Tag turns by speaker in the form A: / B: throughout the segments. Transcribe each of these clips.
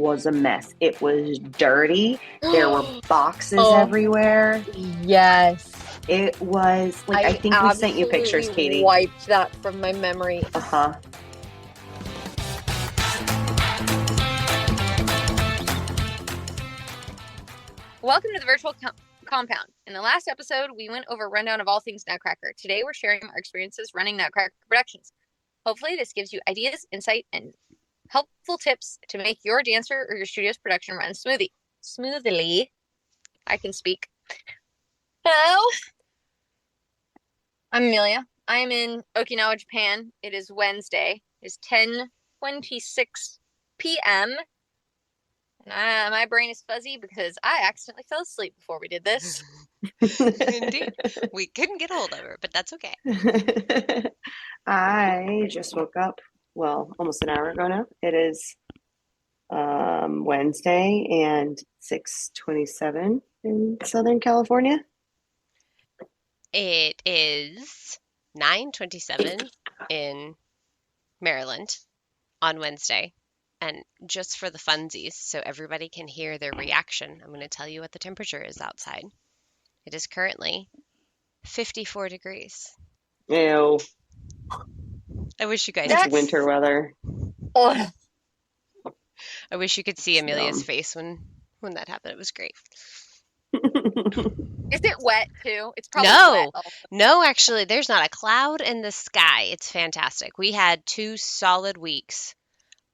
A: was a mess. It was dirty. There were boxes
B: Oh,
A: everywhere.
B: yes.
A: It was like, I
B: I
A: think we sent you pictures,
B: absolutely
A: Katie.
B: wiped that from my memory.
A: Uh-huh.
B: Welcome to the virtual compound. In the last episode, we went over a rundown of all things Nutcracker. Today, we're sharing our experiences running Nutcracker productions. Hopefully, this gives you ideas, insight, and helpful tips to make your dancer or your studio's production run smoothly. I can speak. Hello, I'm Amelia. I am in Okinawa, Japan. It is Wednesday. It is 10:26 p.m. And my brain is fuzzy because I accidentally fell asleep before we did this.
C: Indeed. We couldn't get a hold of her, but that's okay.
A: I just woke up, well, almost an hour ago now. It is Wednesday and 6:27 in Southern California.
C: It is 9:27 in Maryland on Wednesday. And just for the funsies, so everybody can hear their reaction, I'm going to tell you what the temperature is outside. It is currently 54 degrees.
A: Ew,
C: I wish you guys
A: it's
C: could.
A: winter weather.
B: Oh,
C: I wish you could see
A: It's
C: Amelia's
A: dumb.
C: face when that happened. It was great.
B: is it wet too? It's probably
C: No,
B: wet.
C: no, actually, there's not a cloud in the sky. It's fantastic. We had 2 solid weeks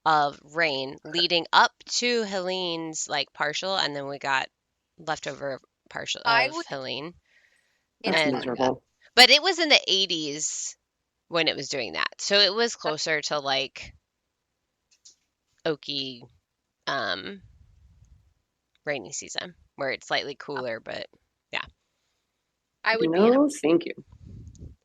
C: of rain leading up to Helene's like partial, and then we got leftover partial
B: I
C: of
B: would,
C: Helene.
A: That's
C: And
A: miserable.
C: but it was in the 80s when it was doing that. So it was closer to like Okie rainy season where it's slightly cooler, but yeah.
B: I would be in.
A: No, thank you.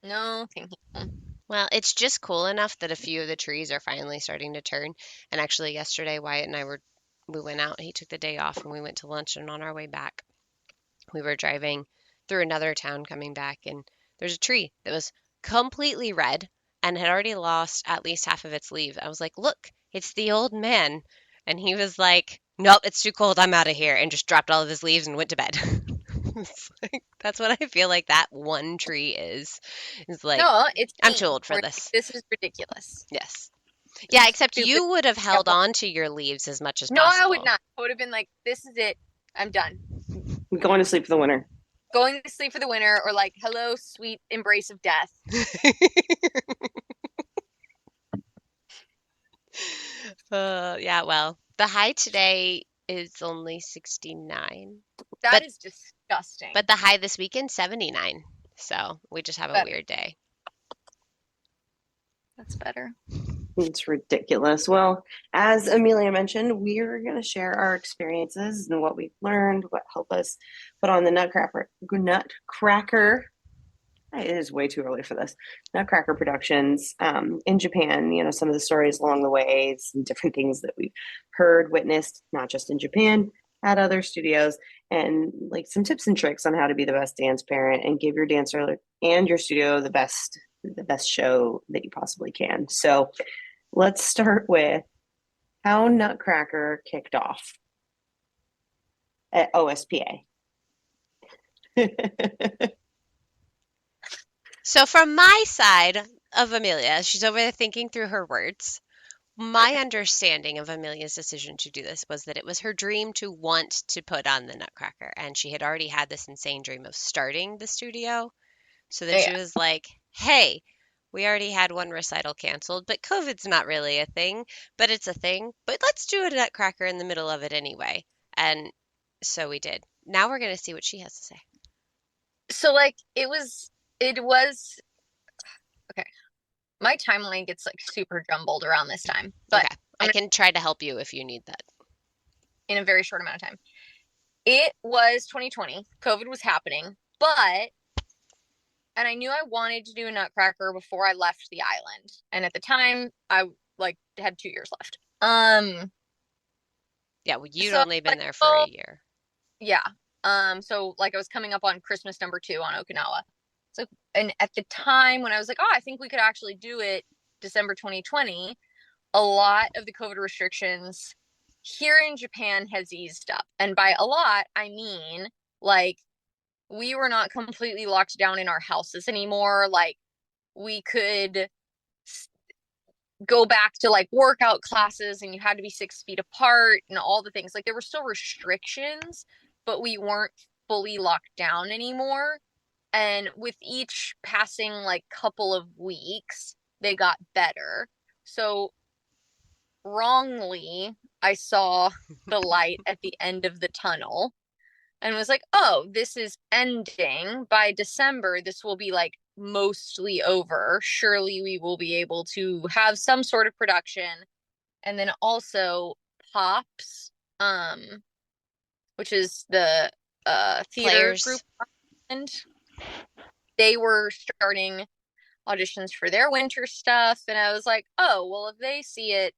B: No, thank you.
C: Well, it's just cool enough that a few of the trees are finally starting to turn. And actually yesterday Wyatt and I we went out, he took the day off and we went to lunch, and on our way back we were driving through another town coming back, and there's a tree that was completely red and had already lost at least half of its leaves. I was like, "Look, it's the old man." And he was like, "Nope, it's too cold. I'm out of here," and just dropped all of his leaves and went to bed. It's like, that's what I feel like that one tree is. It's like,
B: No, it's
C: I'm
B: me.
C: too old for
B: Where it's like,
C: this.
B: this is ridiculous.
C: Yes.
B: This
C: Yeah,
B: is
C: except
B: stupid.
C: you would have held
B: Yeah.
C: on to your leaves as much as
B: No, I would
C: possible.
B: not. I would have been like, this is it. I'm done.
A: I'm going to sleep for the winter.
B: Going to sleep for the winter, or like, hello, sweet embrace of death.
C: Yeah, well, the high today is only 69,
B: That
C: but
B: is disgusting.
C: but the high this weekend 79. So we just have a
B: Better.
C: weird day.
B: That's better.
A: It's ridiculous. Well, as Amelia mentioned, we're going to share our experiences and what we've learned, what helped us put on the Nutcracker. It is way too early for this. Nutcracker productions in Japan. You know, some of the stories along the way, some different things that we've heard, witnessed, not just in Japan, at other studios, and like some tips and tricks on how to be the best dance parent and give your dancer and your studio the best show that you possibly can. So let's start with how Nutcracker kicked off at OSPA.
C: So from my side of Amelia, she's over there thinking through her words. My understanding of Amelia's decision to do this was that it was her dream to want to put on the Nutcracker, and she had already had this insane dream of starting the studio. So then she
B: Yeah.
C: was like, "Hey, we already had one recital canceled, but COVID's not really a thing, but it's a thing. But let's do a Nutcracker in the middle of it anyway." And so we did. Now we're going to see what she has to say.
B: So like it was okay. My timeline gets like super jumbled around this time, but
C: Okay. I can try to help you if you need that.
B: in a very short amount of time. It was 2020. COVID was happening, but and I knew I wanted to do a Nutcracker before I left the island. And at the time, I like had 2 years left.
C: Yeah, well, you'd
B: So
C: only been
B: like,
C: there for
B: oh
C: a year.
B: yeah. So like I was coming up on Christmas #2 on Okinawa. So and at the time when I was like, oh, I think we could actually do it December 2020, a lot of the COVID restrictions here in Japan has eased up. And by a lot, I mean like we were not completely locked down in our houses anymore. Like we could go back to like workout classes and you had to be 6 feet apart and all the things. Like there were still restrictions, but we weren't fully locked down anymore. And with each passing like couple of weeks, they got better. So wrongly, I saw the light at the end of the tunnel and was like, oh, this is ending. By December, this will be like mostly over. Surely we will be able to have some sort of production. And then also Pops, um, which is the theater group,
C: Players.
B: and they were starting auditions for their winter stuff. And I was like, oh, well, if they see it,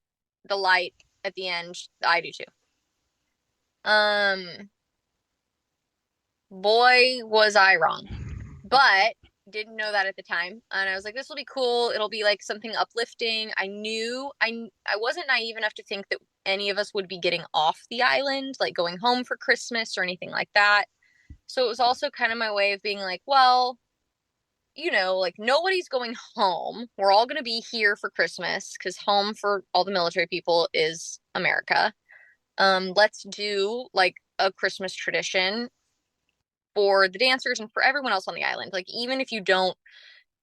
B: the light at the end, I do too. Boy, was I wrong. But didn't know that at the time. And I was like, this will be cool. It'll be like something uplifting. I wasn't naive enough to think that any of us would be getting off the island, like going home for Christmas or anything like that. So it was also kind of my way of being like, well, like nobody's going home. We're all going to be here for Christmas because home for all the military people is America. Let's do like a Christmas tradition for the dancers and for everyone else on the island. Like, even if you don't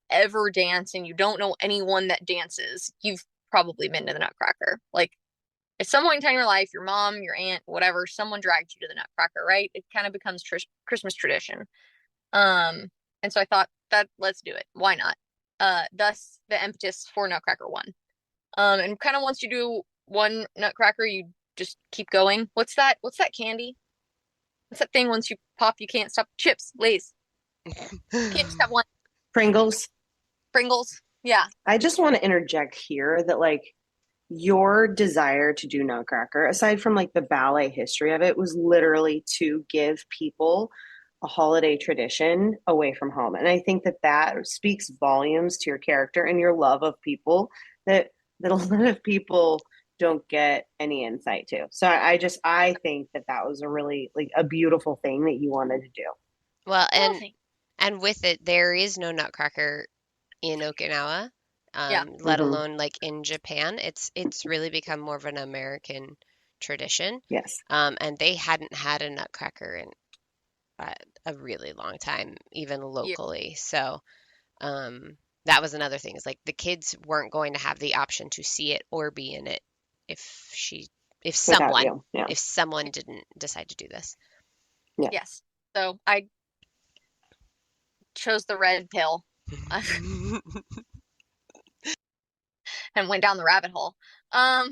B: ever dance and you don't know anyone that dances, you've probably been to the Nutcracker. Like, at some point in time in your life, your mom, your aunt, whatever, someone dragged you to the Nutcracker, right? It kind of becomes Christmas tradition. Um, and so I thought that let's do it. Why not? Thus the impetus for Nutcracker one. And kind of once you do one Nutcracker, you just keep going. What's that? What's that candy? What's that thing once you pop, you can't stop? Chips, Lay's. Can't just have one.
A: Pringles.
B: Pringles. Yeah.
A: I just want to interject here that like your desire to do Nutcracker, aside from like the ballet history of it, was literally to give people a holiday tradition away from home. And I think that that speaks volumes to your character and your love of people that a lot of people don't get any insight to. So I think that that was a really like a beautiful thing that you wanted to do.
C: Well,
B: Well,
C: and with it, there is no Nutcracker in Okinawa,
B: yeah.
C: let
A: Hmm.
C: alone like in Japan. It's really become more of an American tradition.
A: Yes,
C: And they hadn't had a Nutcracker in a really long time, even
B: Yeah.
C: locally. So that was another thing. Is like the kids weren't going to have the option to see it or be in it if she, if
A: without
C: someone,
A: you. Yeah,
C: if someone didn't decide to do this.
A: yeah.
B: Yes. So I chose the red pill and went down the rabbit hole. Um,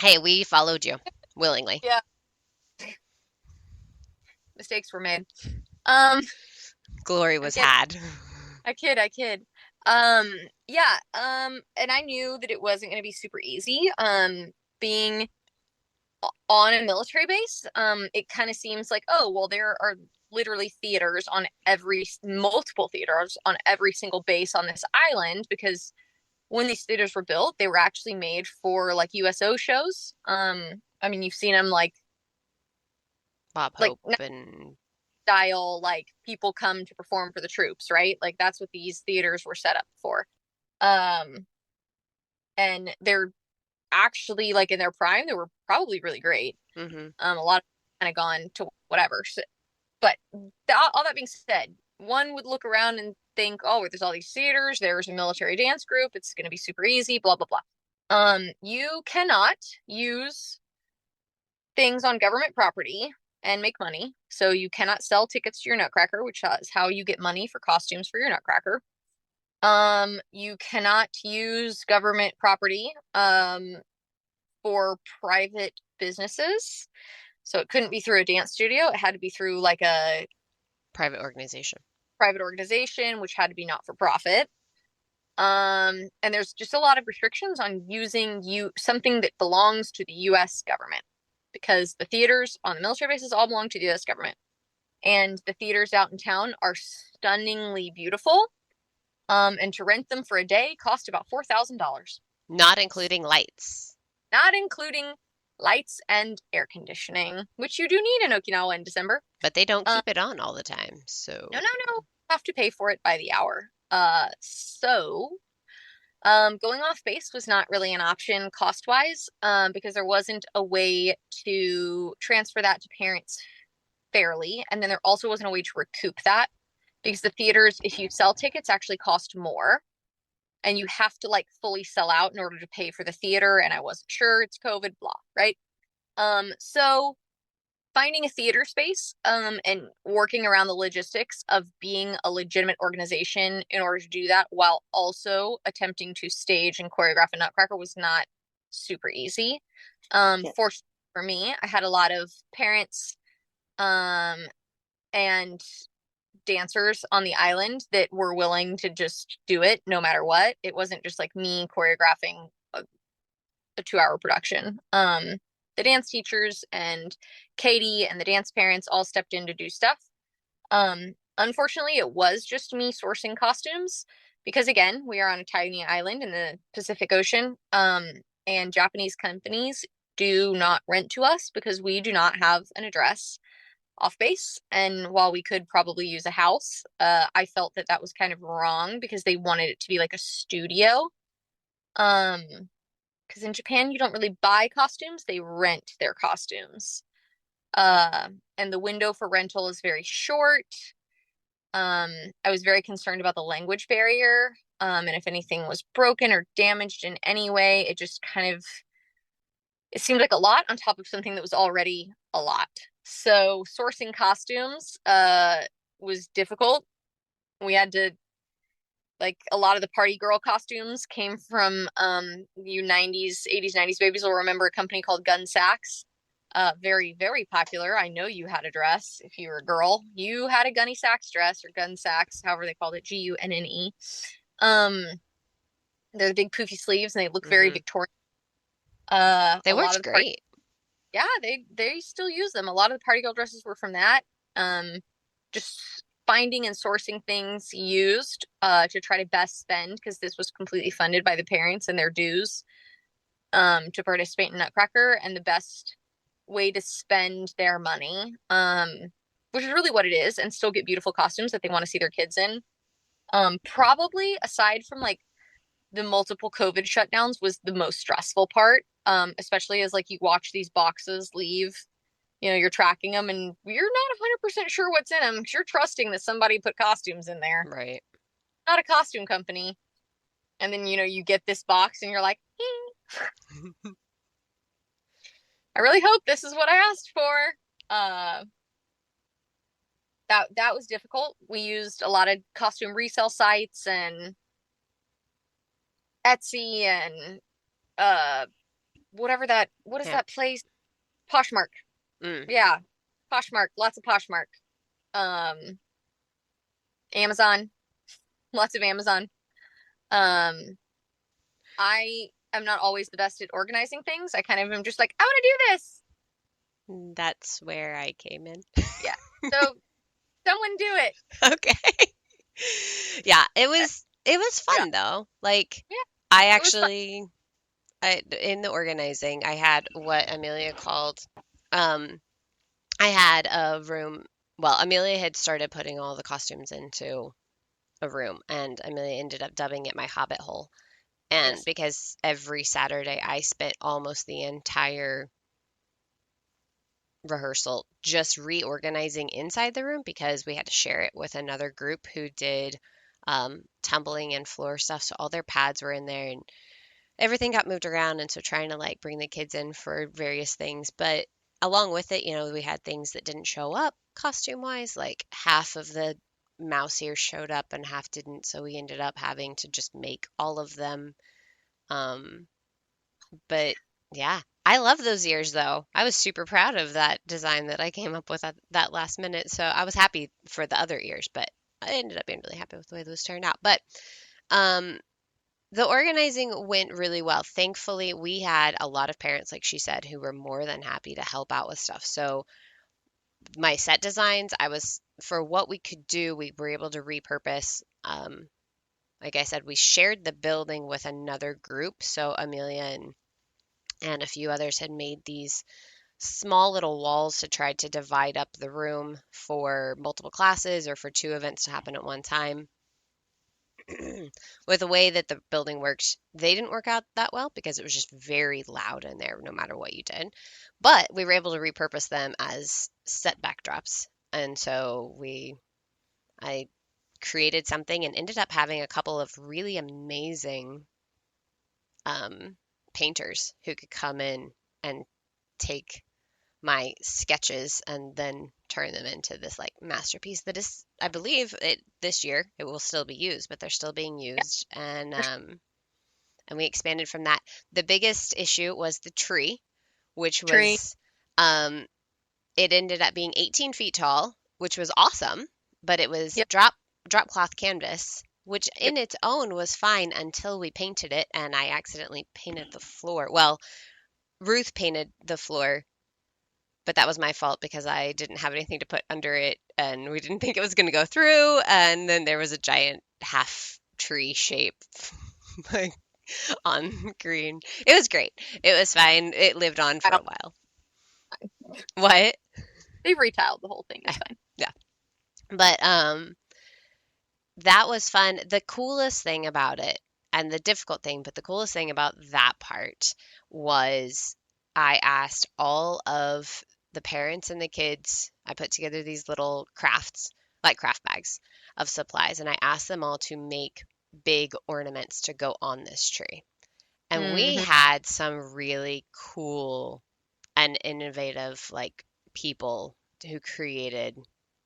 C: Hey, we followed you willingly.
B: yeah, mistakes were made. Um,
C: Glory
B: I'm
C: was
B: kidding.
C: had.
B: I kid. Um, yeah. And I knew that it wasn't going to be super easy. Being on a military base, it kind of seems like, oh, well, there are literally theaters on multiple theaters on every single base on this island because when these theaters were built, they were actually made for like USO shows. I mean, you've seen them
C: Bob
B: like
C: Hope and
B: style, like people come to perform for the troops, right? Like that's what these theaters were set up for. Um, and they're actually like in their prime, they were probably really great.
C: hmm
B: A lot of kind of gone to whatever. So, but all that being said, one would look around and think, oh, there's all these theaters, there's a military dance group, it's going to be super easy, blah blah blah. You cannot use things on government property and make money. So you cannot sell tickets to your Nutcracker, which is how you get money for costumes for your Nutcracker. You cannot use government property for private businesses. So it couldn't be through a dance studio. It had to be through like a
C: private organization.
B: private organization, which had to be not for profit. And there's just a lot of restrictions on using something that belongs to the US government because the theaters on the military bases all belong to the US government. And the theaters out in town are stunningly beautiful. And to rent them for a day cost about $4,000.
C: Not including lights.
B: Not including lights and air conditioning, which you do need in Okinawa in December.
C: But they don't
B: Um,
C: keep it on all the time.
B: no,
C: So,
B: no, no, have to pay for it by the hour. Going off base was not really an option cost wise, because there wasn't a way to transfer that to parents fairly, and then there also wasn't a way to recoup that because the theaters, if you sell tickets, actually cost more, and you have to like fully sell out in order to pay for the theater. And I wasn't sure, it's COVID, blah, right? So finding a theater space, and working around the logistics of being a legitimate organization in order to do that while also attempting to stage and choreograph a Nutcracker was not super easy.
A: Yeah.
B: For me, I had a lot of parents, um, and dancers on the island that were willing to just do it no matter what. It wasn't just like me choreographing a 2 hour production. The dance teachers and Katie and the dance parents all stepped in to do stuff. Unfortunately, it was just me sourcing costumes because, again, we are on a tiny island in the Pacific Ocean, and Japanese companies do not rent to us because we do not have an address off base. And while we could probably use a house, I felt that that was kind of wrong because they wanted it to be like a studio. Um, because in Japan you don't really buy costumes, they rent their costumes. And the window for rental is very short. Um, I was very concerned about the language barrier. And if anything was broken or damaged in any way, it just kind of it seemed like a lot on top of something that was already a lot. So sourcing costumes was difficult. We had to like a lot of the party girl costumes came from you 90s 80s 90s babies will remember a company called Gun Sacks, very very popular. I know you had a dress. If you were a girl you had a Gunny Sacks dress or Gun Sacks, however they called it, Gunne. um they're the big poofy sleeves and they look very
C: hmm
B: Victorian.
C: They
B: A lot
C: worked
B: of the party,
C: great.
B: yeah, they still use them. A lot of the party girl dresses were from that. Just finding and sourcing things used to try to best spend because this was completely funded by the parents and their dues, to participate in Nutcracker, and the best way to spend their money, which is really what it is, and still get beautiful costumes that they want to see their kids in. Probably aside from like the multiple COVID shutdowns was the most stressful part, especially as like you watch these boxes leave. You're tracking them and you're not 100% sure what's in them because you're trusting that somebody put costumes in there,
C: Right.
B: not a costume company. And then, you get this box and you're like, I really hope this is what I asked for. Uh, that was difficult. We used a lot of costume resale sites and Etsy and what is
C: Yeah.
B: that place? Poshmark.
C: Mm.
B: Yeah, Poshmark. Lots of Poshmark. Um, Amazon. Lots of Amazon. Um, I am not always the best at organizing things. I kind of am just like, I want to do this.
C: That's where I came in.
B: Yeah. So someone do it.
C: Okay. Yeah, it
B: Uh,
C: was
B: Yeah.
C: fun though. Like
B: Yeah.
C: I
B: It was fun.
C: actually in the organizing, I had what Amelia called um I had a room. Well, Amelia had started putting all the costumes into a room, and Amelia ended up dubbing it my Hobbit hole. And
B: Yes.
C: because every Saturday I spent almost the entire rehearsal just reorganizing inside the room because we had to share it with another group who did tumbling and floor stuff. So all their pads were in there and everything got moved around. And so trying to like bring the kids in for various things. But along with it, we had things that didn't show up costume wise, like half of the mouse ears showed up and half didn't. So we ended up having to just make all of them. Um, but yeah, I love those ears though. I was super proud of that design that I came up with at that last minute. So I was happy for the other ears, but I ended up being really happy with the way those turned out. But um, the organizing went really well. Thankfully, we had a lot of parents, like she said, who were more than happy to help out with stuff. So my set designs, I was for what we could do, we were able to repurpose. Like I said, we shared the building with another group. So Amelia and and a few others had made these small little walls to try to divide up the room for multiple classes or for two events to happen at one time. With the way that the building works, they didn't work out that well because it was just very loud in there no matter what you did. But we were able to repurpose them as set backdrops. And so I created something and ended up having a couple of really amazing um, painters who could come in and take my sketches and then turn them into this like masterpiece that is, I believe it this year it will still be used, but they're still being used, and we expanded from that. The biggest issue was the tree, which
B: Tree.
C: was um it ended up being 18 feet tall, which was awesome, but it was
B: Yep.
C: drop cloth canvas, which
B: Yep.
C: in its own was fine until we painted it and I accidentally painted the floor. Well, Ruth painted the floor, but that was my fault because I didn't have anything to put under it and we didn't think it was going to go through. And then there was a giant half tree shape like on green. It was great. It was fine. It lived on for a while. What?
B: They retiled the whole thing. It's fine.
C: Yeah. But that was fun. The coolest thing about it, and the difficult thing, but the coolest thing about that part was I asked all of the parents and the kids, I put together these little crafts, like craft bags of supplies, and I asked them all to make big ornaments to go on this tree. And we
B: Mm-hmm.
C: had some really cool and innovative like people who created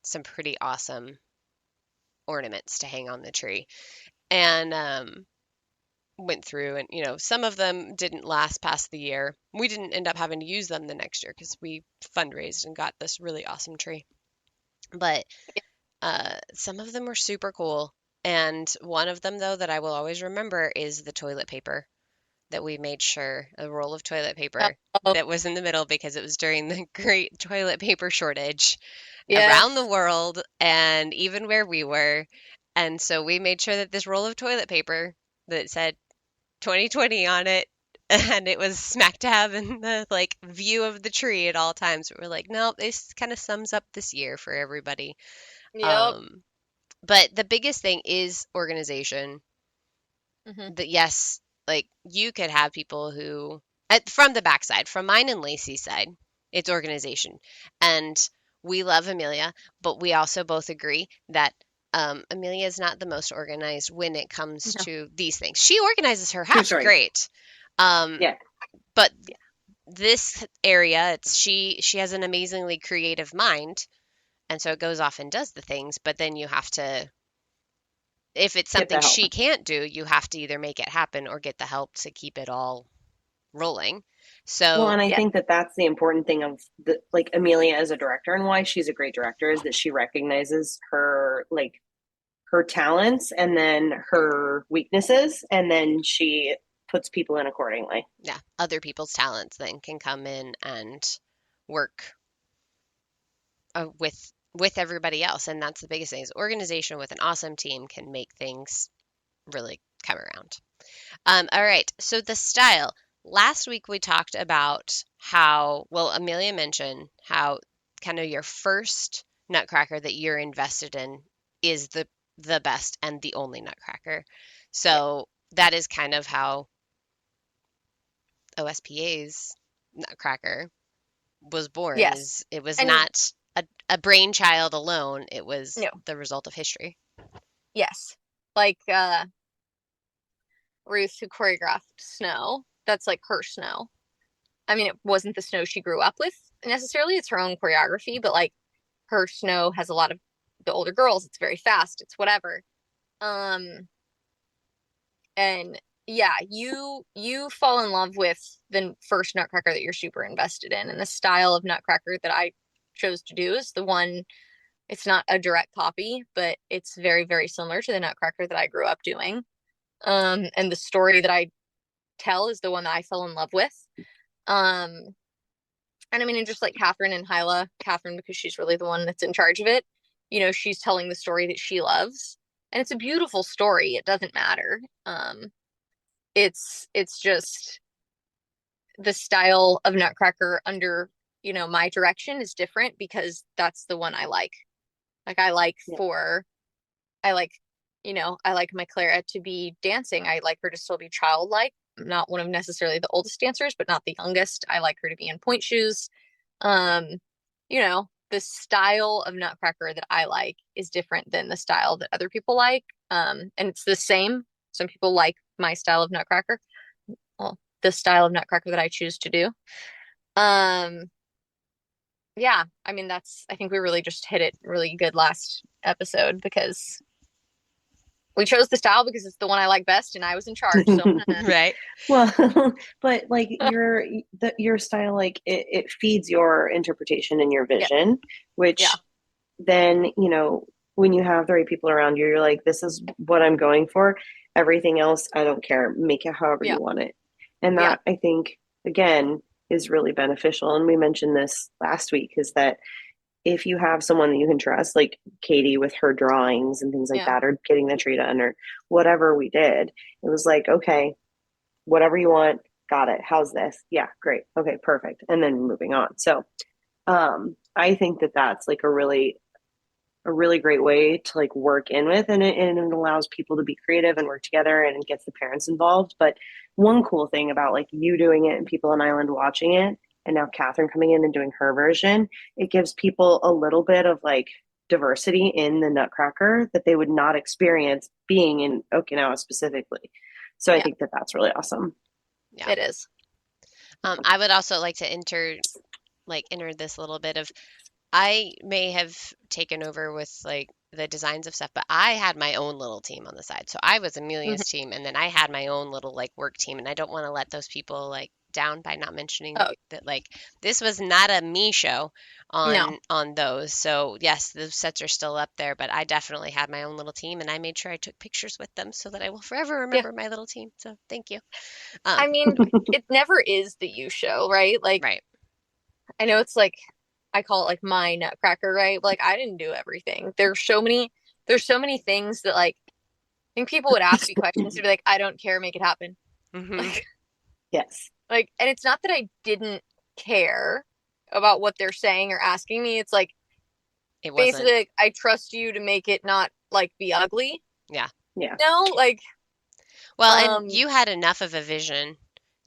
C: some pretty awesome ornaments to hang on the tree. And went through and some of them didn't last past the year. We didn't end up having to use them the next year because we fundraised and got this really awesome tree. But some of them were super cool. And one of them, though, that I will always remember is the toilet paper that we made sure a roll of toilet paper
B: Oh,
C: that was in the middle because it was during the great toilet paper shortage around the
B: yes.
C: world and even where we were. And so we made sure that this roll of toilet paper that said 2020 on it and it was smack dab in the like view of the tree at all times. We're like, no, this kind of sums up this year for everybody.
B: Yep.
C: Um, but the biggest thing is organization.
B: Mm-hmm.
C: That yes, like you could have people who from the backside, from mine and Lacey's side, it's organization. And we love Amelia, but we also both agree that Amelia is not the most organized when it comes
B: No.
C: to these things. She organizes her
A: True
C: house
A: story.
C: great. Um,
A: Yeah.
C: but this area, she has an amazingly creative mind, and so it goes off and does the things, but then you have to if it's
A: Get
C: something
A: the help.
C: she can't do, you have to either make it happen or get the help to keep it all rolling.
A: Well,
C: So,
A: and I
B: Yeah.
A: think that that's the important thing of the like Amelia as a director and why she's a great director is that she recognizes her like her talents and then her weaknesses and then she puts people in accordingly.
C: yeah, other people's talents then can come in and work with everybody else, and that's the biggest thing is organization with an awesome team can make things really come around. All right, so the style. Last week we talked about how, well, Amelia mentioned how kind of your first Nutcracker that you're invested in is the best and the only Nutcracker.
B: Yeah.
C: So that is kind of how OSPA's Nutcracker was born.
B: Yes.
C: Is it was
B: And
C: not a brainchild alone, it was
B: no.
C: the result of history.
B: Yes. Like Ruth who choreographed Snow. That's like her Snow. I mean, it wasn't the Snow she grew up with necessarily. It's her own choreography, but like her Snow has a lot of the older girls. It's very fast. It's whatever. Um, and yeah, you fall in love with the first Nutcracker that you're super invested in, and the style of Nutcracker that I chose to do is the one. It's not a direct copy, but it's very, very similar to the Nutcracker that I grew up doing. And the story that I tell is the one that I fell in love with. Um, and I mean, and just like Catherine and Hyla, Catherine, because she's really the one that's in charge of it, she's telling the story that she loves. And it's a beautiful story. It doesn't matter. It's just the style of Nutcracker under, my direction is different because that's the one I like. Like
A: Yeah.
B: I like, I like my Clara to be dancing. I like her to still be childlike. Not one of necessarily the oldest dancers, but not the youngest. I like her to be in point shoes. Um, the style of Nutcracker that I like is different than the style that other people like. And it's the same. Some people like my style of Nutcracker. Well, the style of Nutcracker that I choose to do. Um, yeah, I mean I think we really just hit it really good last episode because we chose the style because it's the one I like best and I was in charge. So
C: Right.
A: Well, but like your style, like it feeds your interpretation and your
B: yeah,
A: vision,
B: yeah,
A: which then, when you have the right people around you, you're like, this is what I'm going for. Everything else, I don't care. Make it however
B: yeah,
A: you want it. And
B: yeah,
A: that, I think, again, is really beneficial. And we mentioned this last week, is that if you have someone that you can trust, like Katie with her drawings and things like
B: yeah,
A: that, or getting the tree done, or whatever we did, it was like, okay, whatever you want, got it. How's this? Yeah, great. Okay, perfect. And then moving on. So I think that that's like a really great way to like work in with, and it allows people to be creative and work together, and it gets the parents involved. But one cool thing about like you doing it and people on Island watching it, and now Catherine coming in and doing her version, it gives people a little bit of like diversity in the Nutcracker that they would not experience being in Okinawa specifically. So I
B: yeah,
A: think that that's really awesome.
C: Yeah.
B: it is.
C: I would also like to enter this little bit of I may have taken over with like the designs of stuff, but I had my own little team on the side. So I was
B: Mhm.
C: Amelia's team, and then I had my own little like work team, and I don't want to let those people like down by not mentioning
B: Oh,
C: that like this was not a me show
B: no.
C: on those. So yes, those sets are still up there, but I definitely had my own little team, and I made sure I took pictures with them so that I will forever
B: Yeah.
C: remember my little team. So thank you.
B: I mean, it never is the you show, right? Like,
C: Right.
B: I know it's like, I call it like my Nutcracker, right? Like, I didn't do everything. There's so many things that like, I think people would ask me questions to be like, I don't care, make it happen.
C: Hmm.
B: Like,
A: Yes.
B: and it's not that I didn't care about what they're saying or asking me. It's like,
C: It wasn't.
B: basically, like, I trust you to make it not like be ugly.
C: Yeah.
A: Yeah.
B: No, like,
C: Well, and
B: um,
C: you had enough of a vision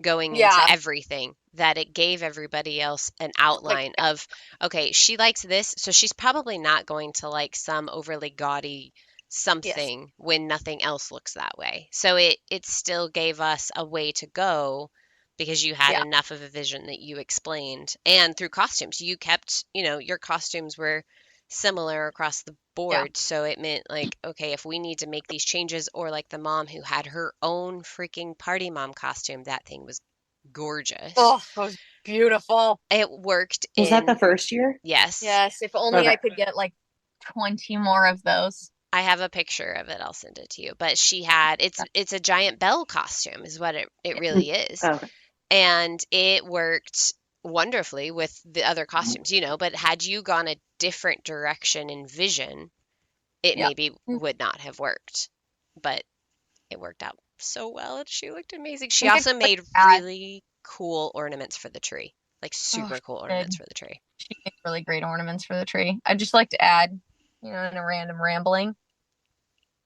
C: going into
B: yeah,
C: everything that it gave everybody else an
B: like,
C: outline of, okay, she likes this, so she's probably not going to like some overly gaudy
B: yes,
C: something when nothing else looks that way. So it still gave us a way to go because you had
B: yeah,
C: enough of a vision that you explained. And through costumes, you kept, your costumes were similar across the
B: yeah.
C: board. So it meant like, okay, if we need to make these changes, or like the mom who had her own freaking party mom costume, that thing was gorgeous.
B: Oh, it was beautiful.
C: It worked
A: Was that the
C: in,
A: first year?
C: yes.
B: Yes, if only
A: Okay.
B: I could get like 20 more of those.
C: I have a picture of it. I'll send it to you. But she had it's a giant bell costume is what it really is.
A: Okay.
C: And it worked wonderfully with the other costumes, but had you gone a different direction in vision, it
B: Yeah.
C: maybe
B: I
C: would not have worked. But it worked out so well and she looked amazing. She
B: think I
C: also
B: just like
C: made
B: to add,
C: really cool ornaments for the tree, like
B: oh,
C: super cool
B: she
C: ornaments
B: did.
C: for the tree.
B: She made really great ornaments for the tree. I'd just like to add, in a random rambling,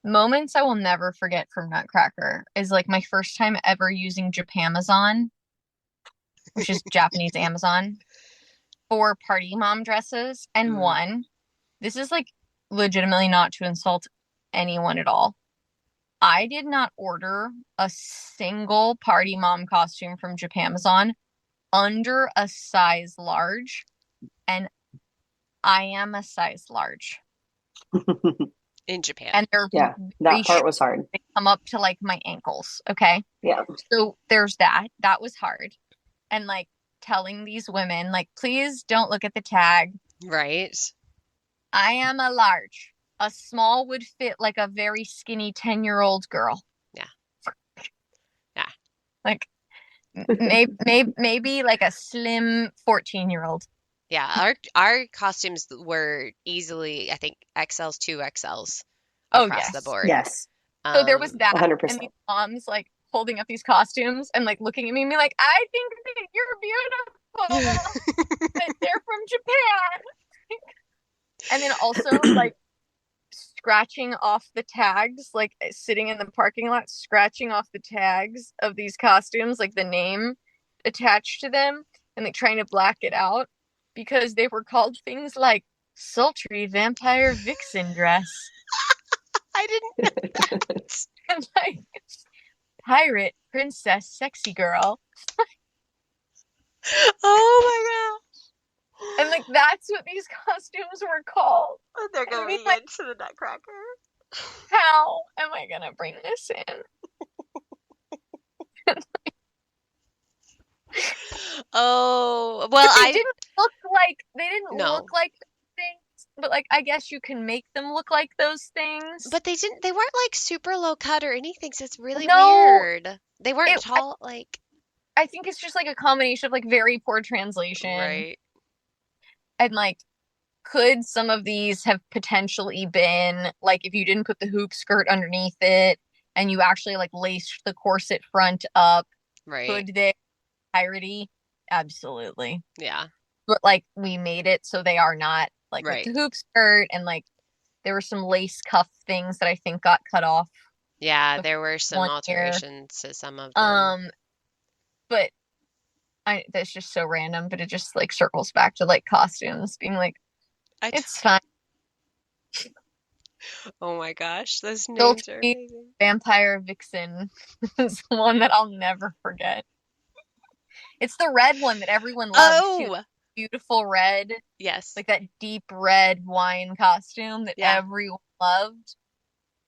B: moments I will never forget from Nutcracker is like my first time ever using Japamazon, which is Japanese Amazon, for party mom dresses. And
C: Mm,
B: one, this is like legitimately not to insult anyone at all. I did not order a single party mom costume from Japamazon under a size large, and I am a size large.
C: in Japan.
B: And they're
A: Yeah,
B: very
A: that part
B: short.
A: was hard.
B: They come up to like my ankles. Okay.
A: Yeah.
B: So there's that. That was hard. And like telling these women, like, please don't look at the tag.
C: Right?
B: I am a large. A small would fit like a very skinny 10-year-old girl.
C: Yeah. Yeah.
B: Like maybe like a slim 14-year-old.
C: Yeah. Our costumes were easily, I think, XLs, 2XLs
B: Oh
C: across the
B: yes.
C: board.
A: Yes.
B: So there was that, and
A: 100%.
B: these moms like holding up these costumes and like looking at me and be like, I think that you're beautiful, but they're from Japan. And then also like scratching off the tags, like sitting in the parking lot, scratching off the tags of these costumes, like the name attached to them, and like trying to black it out because they were called things like sultry vampire vixen dress
C: I didn't know that.
B: and like pirate princess sexy girl.
C: Oh
B: And like that's what these costumes were called.
C: my god. They're
B: And I mean,
C: going
B: like,
C: into the Nutcracker.
B: how am I gonna bring this in?
C: Oh, well,
B: But
C: I
B: they didn't
C: no.
B: look like things, but like I guess you can make them look like those things.
C: But they weren't like super low cut or anything, so it's really
B: No,
C: weird. They weren't
B: it
C: tall, like,
B: I think it's just like a combination of like very poor translation
C: right,
B: and like could some of these have potentially been like if you didn't put the hoop skirt underneath it and you actually like laced the corset front up,
C: right.
B: could they piratey? Absolutely.
C: Yeah,
B: But like we made it so they are not like with
C: right.
B: the hoop skirt and like there were some lace cuff things that I think got cut off
C: Yeah,
B: the
C: there were some
B: one year.
C: alterations to some of them.
B: Um, but I that's just so random, but it just like circles back to like costumes being like,
C: I t
B: it's fine.
C: oh my gosh, those names are
B: Guilty
C: amazing.
B: Vampire Vixen is one that I'll never forget. It's the red one that everyone loved too.
C: Oh,
B: Beautiful red,
C: yes.
B: like that deep red wine costume that
C: Yeah.
B: everyone loved.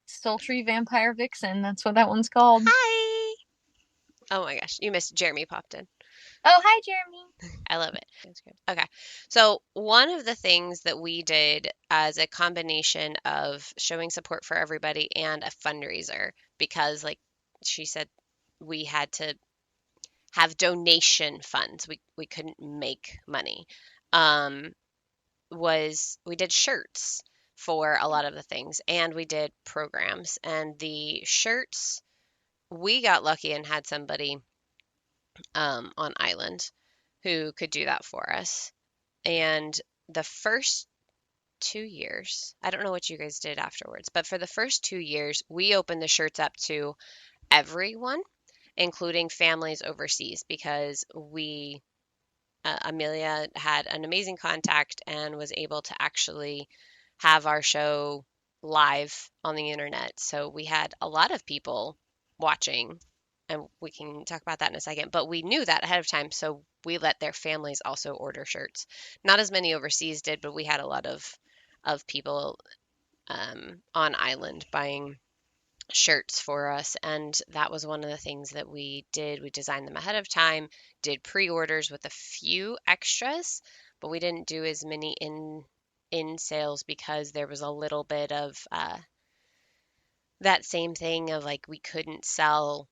B: Sultry Vampire Vixen, that's what that one's called.
C: Hi. Oh my gosh, you missed Jeremy popped in.
B: Oh, hi, Jeremy.
C: I love it. It's good. Okay. So, one of the things that we did as a combination of showing support for everybody and a fundraiser, because, like she said, we had to have donation funds. We couldn't make money. Um, was we did shirts for a lot of the things, and we did programs. And the shirts, we got lucky and had somebody on island who could do that for us. And the first 2 years, I don't know what you guys did afterwards, but for the first 2 years, we opened the shirts up to everyone, including families overseas, because Amelia had an amazing contact and was able to actually have our show live on the internet. So we had a lot of people watching, and we can talk about that in a second. But we knew that ahead of time, so we let their families also order shirts. Not as many overseas did, but we had a lot of people on island buying shirts for us, and that was one of the things that we did. We designed them ahead of time, did pre-orders with a few extras, but we didn't do as many in sales because there was a little bit of that same thing of like we couldn't sell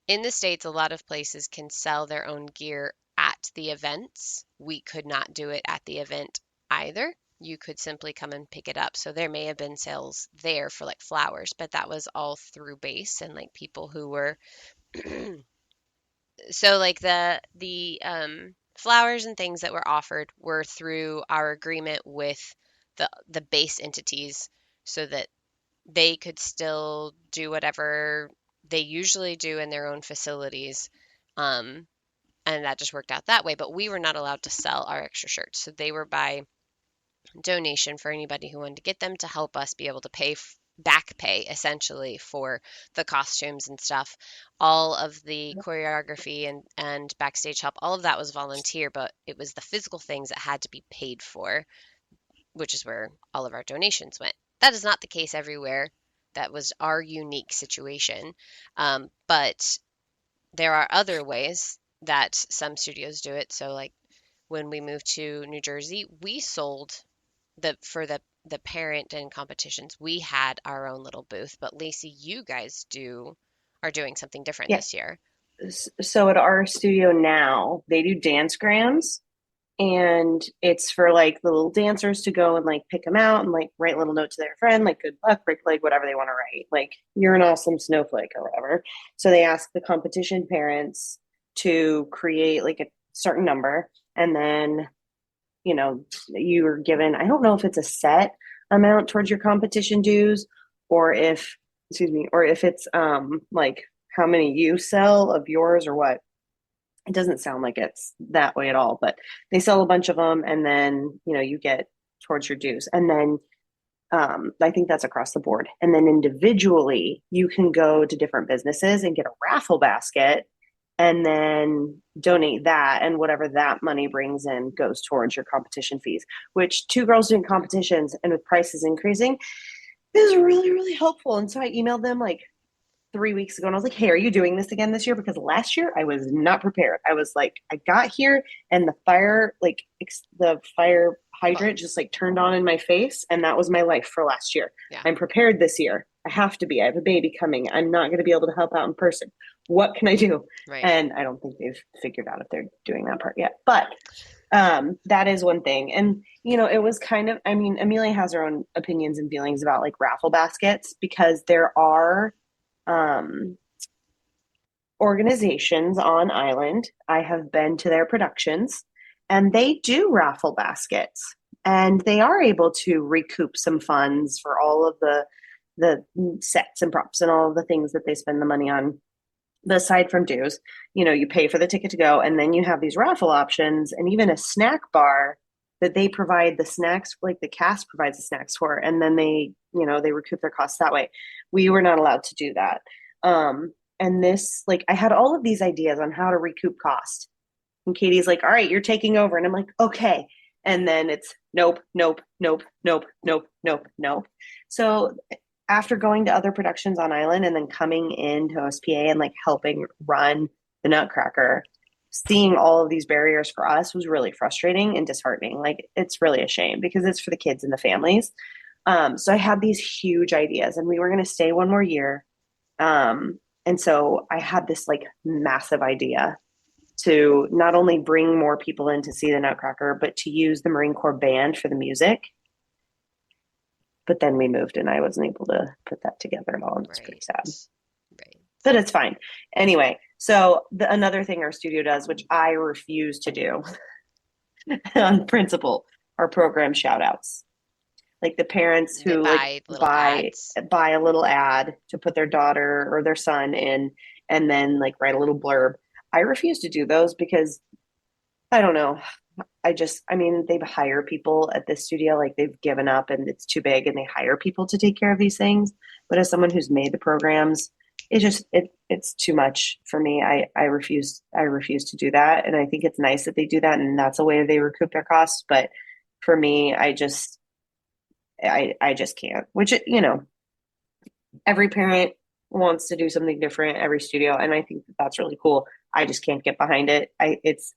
C: in the States. A lot of places can sell their own gear at the events. We could not do it at the event either. You could simply come and pick it up. So there may have been sales there for like flowers, but that was all through base and like people who were so like the flowers and things that were offered were through our agreement with the base entities so that they could still do whatever they usually do in their own facilities. Um, and that just worked out that way. But we were not allowed to sell our extra shirts. So they were by donation for anybody who wanted to get them to help us be able to back pay essentially for the costumes and stuff. All of the choreography and backstage help, all of that was volunteer, but it was the physical things that had to be paid for, which is where all of our donations went. That is not the case everywhere. That was our unique situation. But there are other ways that some studios do it. So, like when we moved to New Jersey, we sold for the parent and competitions. We had our own little booth. But Lacey, you guys are doing something different
A: Yeah.
C: this year.
A: So at our studio now, they do dance grams, and it's for like the little dancers to go and like pick them out and like write a little note to their friend, like good luck, break leg, whatever they want to write, like you're an awesome snowflake or whatever. So they ask the competition parents to create like certain number, and then you're given, I don't know if it's a set amount towards your competition dues, or if, excuse me, or if it's like how many you sell of yours or what. It doesn't sound like it's that way at all, but they sell a bunch of them, and then you get towards your dues. And then I think that's across the board. And then individually, you can go to different businesses and get a raffle basket and then donate that. And whatever that money brings in goes towards your competition fees, which two girls doing competitions and with prices increasing is really, really helpful. And so I emailed them like 3 weeks ago and I was like, hey, are you doing this again this year? Because last year I was not prepared. I was like, I got here and the fire, like the fire hydrant just like turned on in my face. And that was my life for last year.
C: Yeah.
A: I'm prepared this year. I have to be. I have a baby coming. I'm not going to be able to help out in person. What can I do?
C: Right.
A: And I don't think they've figured out if they're doing that part yet. But that is one thing. And, it was kind of, I mean, Amelia has her own opinions and feelings about like raffle baskets because there are um, organizations on island. I have been to their productions and they do raffle baskets and they are able to recoup some funds for all of the sets and props and all of the things that they spend the money on. But aside from dues, you pay for the ticket to go and then you have these raffle options and even a snack bar that they provide the snacks, like the cast provides the snacks for, and then they recoup their costs that way. We were not allowed to do that. And this, like, I had all of these ideas on how to recoup cost. And Katie's like, all right, you're taking over. And I'm like, okay. And then it's nope, nope, nope, nope, nope, nope, nope. So after going to other productions on island and then coming into OSPA and like helping run the Nutcracker, seeing all of these barriers for us was really frustrating and disheartening. Like it's really a shame because it's for the kids and the families. So I had these huge ideas and we were going to stay one more year. And so I had this like massive idea to not only bring more people in to see the Nutcracker, but to use the Marine Corps band for the music. But then we moved and I wasn't able to put that together at all. And it's pretty sad.
C: Right.
A: But it's fine. Anyway, so another thing our studio does, which I refuse to do on principle, are program shout outs. Like the parents
C: They
A: who
C: buy
A: like
C: little ads.
A: buy a little ad to put their daughter or their son in and then like write a little blurb. I refuse to do those because I don't know. I mean, they hire people at this studio, like they've given up and it's too big and they hire people to take care of these things. But as someone who's made the programs, it's too much for me. I refuse to do that. And I think it's nice that they do that and that's a way they recoup their costs. But for me, I just can't, which, every parent wants to do something different, every studio. And I think that's really cool. I just can't get behind it. It's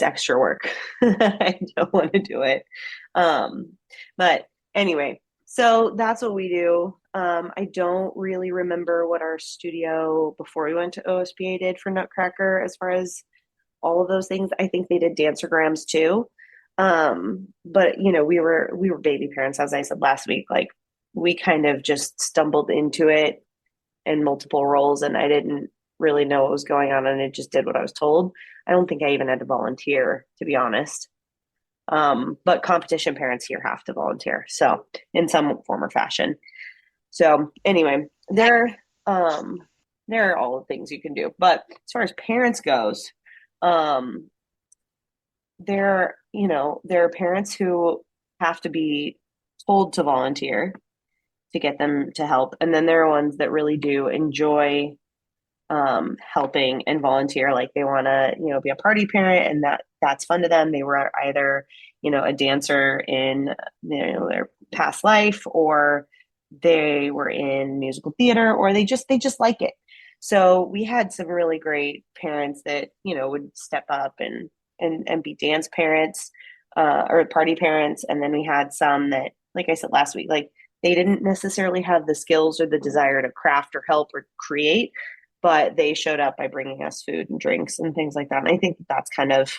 A: extra work. I don't want to do it. But anyway, so that's what we do. I don't really remember what our studio before we went to OSPA did for Nutcracker as far as all of those things. I think they did dancergrams too. But we were baby parents, as I said last week. Like we kind of just stumbled into it in multiple roles and I didn't really know what was going on and it just did what I was told. I don't think I even had to volunteer, to be honest. But competition parents here have to volunteer, so in some form or fashion. So anyway, there are all the things you can do. But as far as parents goes, um, there are parents who have to be told to volunteer to get them to help, and then there are ones that really do enjoy helping and volunteer, like they want to be a party parent and that's fun to them. They were either a dancer in their past life or they were in musical theater or they just like it. So we had some really great parents that would step up and be dance parents or party parents, and then we had some that, like I said last week, like they didn't necessarily have the skills or the desire to craft or help or create, but they showed up by bringing us food and drinks and things like that. And I think that's kind of,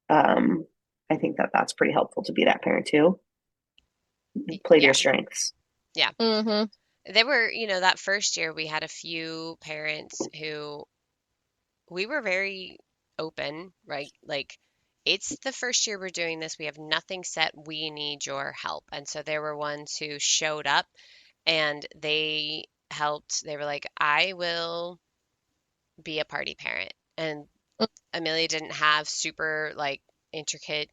A: I think that's pretty helpful to be that parent too. Play to
C: Yeah.
A: your strengths.
C: Yeah.
B: Mm-hmm.
C: They were, that first year we had a few parents who we were very open, right? Like, it's the first year we're doing this. We have nothing set. We need your help. And so there were ones who showed up and they helped. They were like, I will be a party parent. And Amelia didn't have super like intricate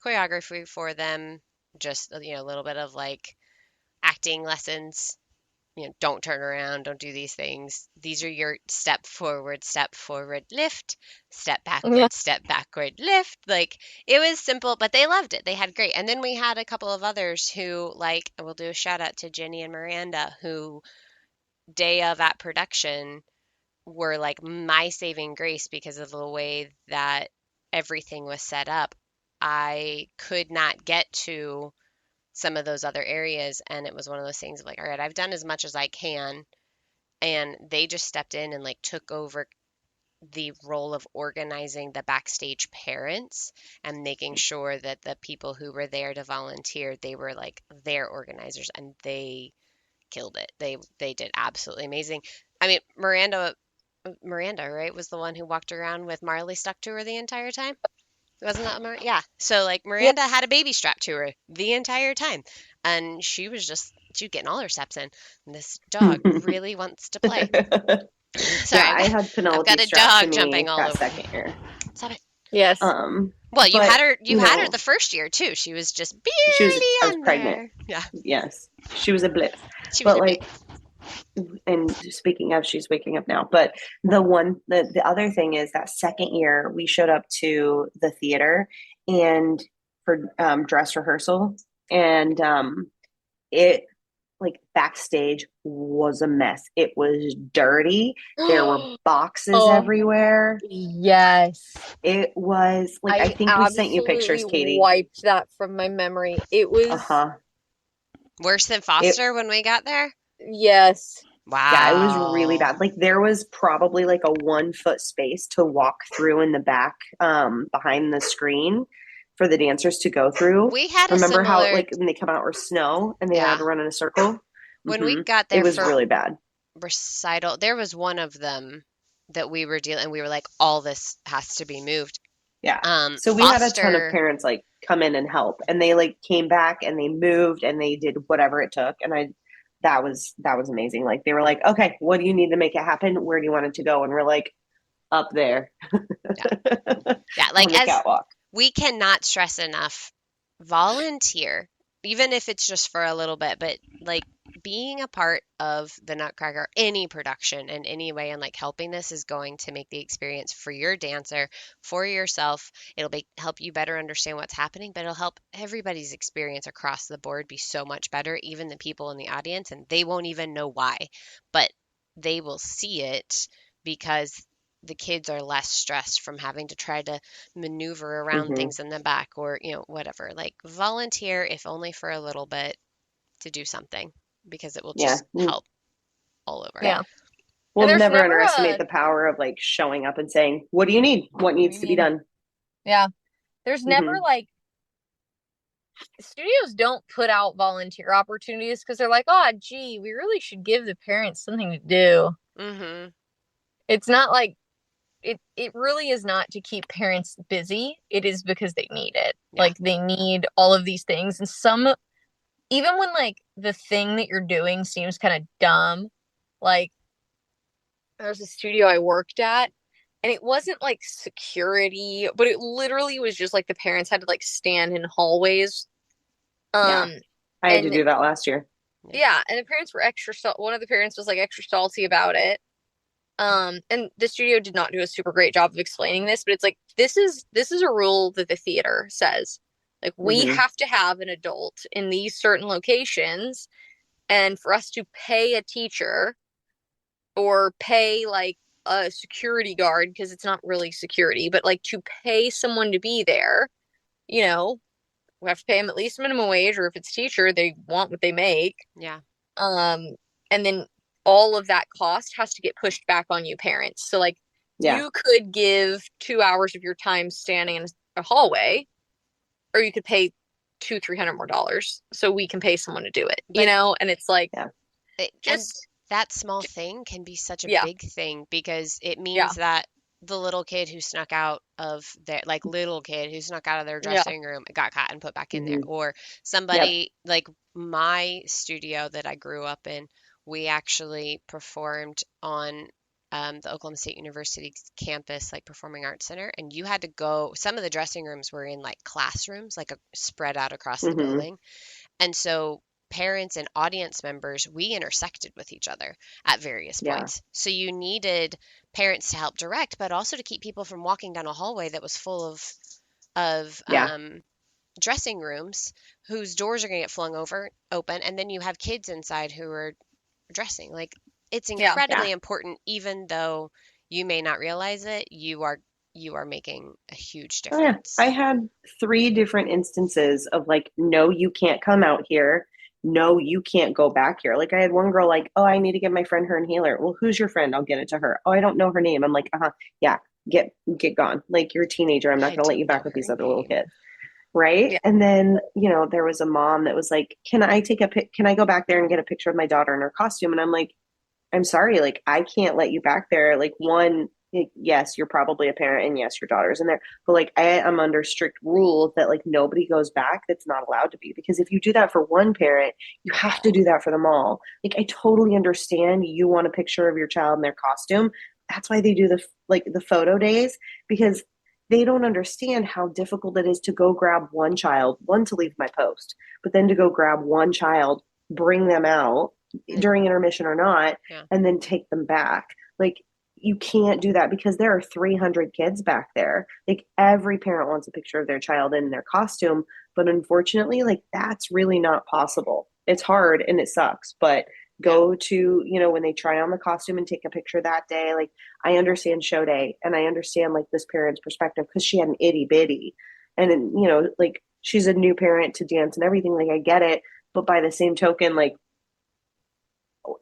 C: choreography for them, just a little bit of like acting lessons. Don't turn around, don't do these things. These are your step forward, lift,
B: Yeah.
C: step backward, lift. Like, it was simple, but they loved it. They had great. And then we had a couple of others who, like, we'll do a shout out to Jenny and Miranda, who day of at production were like my saving grace because of the way that everything was set up. I could not get to some of those other areas, and it was one of those things of like, all right, I've done as much as I can, and they just stepped in and like took over the role of organizing the backstage parents and making sure that the people who were there to volunteer, they were like their organizers, and they killed it. They did absolutely amazing. I mean, Miranda, right, was the one who walked around with Marley stuck to her the entire time. Wasn't that Miranda? Yeah. So like
B: Yeah.
C: Miranda had a baby strapped to her the entire time, and she was getting all her steps in. And this dog really wants to play. Sorry,
A: Yeah, I had
C: I've
A: Penelope
C: got a
A: strapped to
C: dog jumping
A: me
C: all
A: that
C: over me.
A: second year.
C: Stop it.
B: Yes.
C: Well, you
A: But
C: had her. You had her the first year too. She was just
A: I
C: barely
A: was
C: on
A: pregnant.
C: there. Yeah,
A: Yes, she was a blitz.
C: she was
A: But
C: a bit.
A: like, and speaking of, she's waking up now. But the other thing is that second year we showed up to the theater and for dress rehearsal, and it like backstage was a mess. It was dirty. There were boxes
B: Oh,
A: everywhere.
B: yes.
A: It was like I
B: I
A: think we sent you
B: absolutely
A: pictures, Katie.
B: wiped that from my memory. It was,
A: Uh-huh.
C: Worse than
A: It
C: Foster when we got there.
B: yes.
A: Yeah, it was really
C: Wow.
A: bad. Like there was probably like a 1 foot space to walk through in the back, behind the screen for the dancers to go through.
C: We had a
A: Remember how
C: similar.
A: like when they come out or snow and they had
C: Yeah.
A: to run in a circle?
C: When we got
A: It
C: there
A: was
C: for
A: really bad.
C: recital, there was one of them that we were dealing. We were like, all this has to be moved.
A: Yeah. So we had a ton of
C: Foster.
A: parents like come in and help, and they like came back and they moved and they did whatever it took. And that was amazing. Like they were like, okay, what do you need to make it happen? Where do you want it to go? And we're like, up there
C: Yeah, yeah.
A: on
C: Like,
A: the
C: as
A: catwalk.
C: we cannot stress enough, volunteer, even if it's just for a little bit, but like being a part of the Nutcracker, any production in any way, and like helping this is going to make the experience for your dancer, for yourself. It'll help you better understand what's happening, but it'll help everybody's experience across the board be so much better, even the people in the audience, and they won't even know why, but they will see it because the kids are less stressed from having to try to maneuver around
A: Hmm.
C: things in the back, or whatever. Like, volunteer, if only for a little bit, to do something, because it will
A: Yeah.
C: just help all over.
A: Yeah.
B: Yeah. And
A: We'll
B: there's
A: never
B: never
A: underestimate
B: a,
A: the power of like showing up and saying, what do you need? What
B: what do
A: needs
B: you
A: to be
B: need?
A: done?
B: Yeah. There's never
A: Hmm.
B: like, studios don't put out volunteer opportunities because they're like, oh, gee, we really should give the parents something to do.
C: Mm-hmm.
B: It's not like, it really is not to keep parents busy. It is because they need it.
C: Yeah.
B: Like they need all of these things. And some, even when like the thing that you're doing seems kind of dumb, like there's a studio I worked at and it wasn't like security, but it literally was just like the parents had to like stand in hallways.
A: Yeah.
B: Um
A: I had to
B: and
A: do that last year.
C: Yeah.
B: yeah, and the parents were one of the parents was like extra salty about it. And the studio did not do a super great job of explaining this, but it's like this is a rule that the theater says. Like we
A: Hmm.
B: have to have an adult in these certain locations, and for us to pay a teacher or pay like a security guard, because it's not really security, but like to pay someone to be there, you know, we have to pay them at least minimum wage, or if it's teacher, they want what they make.
C: Yeah.
B: Um, and then all of that cost has to get pushed back on you parents. So like
A: Yeah.
B: you could give 2 hours of your time standing in a hallway, or you could pay 300 more dollars so we can pay someone to do it,
C: But
B: and it's like
A: Yeah.
C: and
B: just
C: that small thing can be such a
B: yeah,
C: big thing, because it
B: yeah,
C: means that the little kid who snuck out of their like little kid who snuck out of their
B: Yeah.
C: dressing room, got caught and put back in there,
A: Hmm.
C: or
A: Yep.
C: somebody like my studio that I grew up in, we actually performed on the Oklahoma State University campus, like Performing Arts Center, and you had to go. Some of the dressing rooms were in like classrooms, like spread out across the
A: Hmm.
C: building, and so parents and audience members, we intersected with each other at various
A: Yeah.
C: points. So you needed parents to help direct, but also to keep people from walking down a hallway that was full of
A: Yeah.
C: dressing rooms whose doors are going to get flung open, and then you have kids inside who are dressing. Like it's
B: Yeah.
A: Yeah.
C: incredibly important, even though you may not realize it. You are making a huge
A: Oh yeah. I
C: difference.
A: had three different instances of like, no, you can't come out here. No, you can't go back here. Like I had one girl like, oh, I need to get my friend her inhaler. Well, who's your friend? I'll get it to her. Oh, I don't know her name. I'm like, uh-huh. Yeah, get gone. Like you're a teenager. I'm not
C: I
A: gonna let
C: don't
A: you
C: know
A: back with
C: her
A: these other little
C: name.
A: kids. Right.
B: Yeah.
A: And then, there was a mom that was like, can I go back there and get a picture of my daughter in her costume? And I'm like, I'm sorry, like I can't let you back there. Like one, yes, you're probably a parent and yes, your daughter's in there. But like I am under strict rules that like nobody goes back that's not allowed to be. Because if you do that for one parent, you have to do that for them all. Like I totally understand you want a picture of your child in their costume. That's why they do the photo days, because they don't understand how difficult it is to go grab one child, one to leave my post, but then to go grab one child, bring them out
C: And
A: during intermission or not,
C: yeah,
A: and then take them back. Like you can't do that because there are 300 kids back there. Like every parent wants a picture of their child in their costume, but unfortunately, like that's really not possible. It's hard and it sucks, but
C: yeah,
A: go to, when they try on the costume and take a picture that day. Like I understand show day and I understand like this parent's perspective because she had an itty bitty and then, like she's a new parent to dance and everything. Like I get it. But by the same token, like,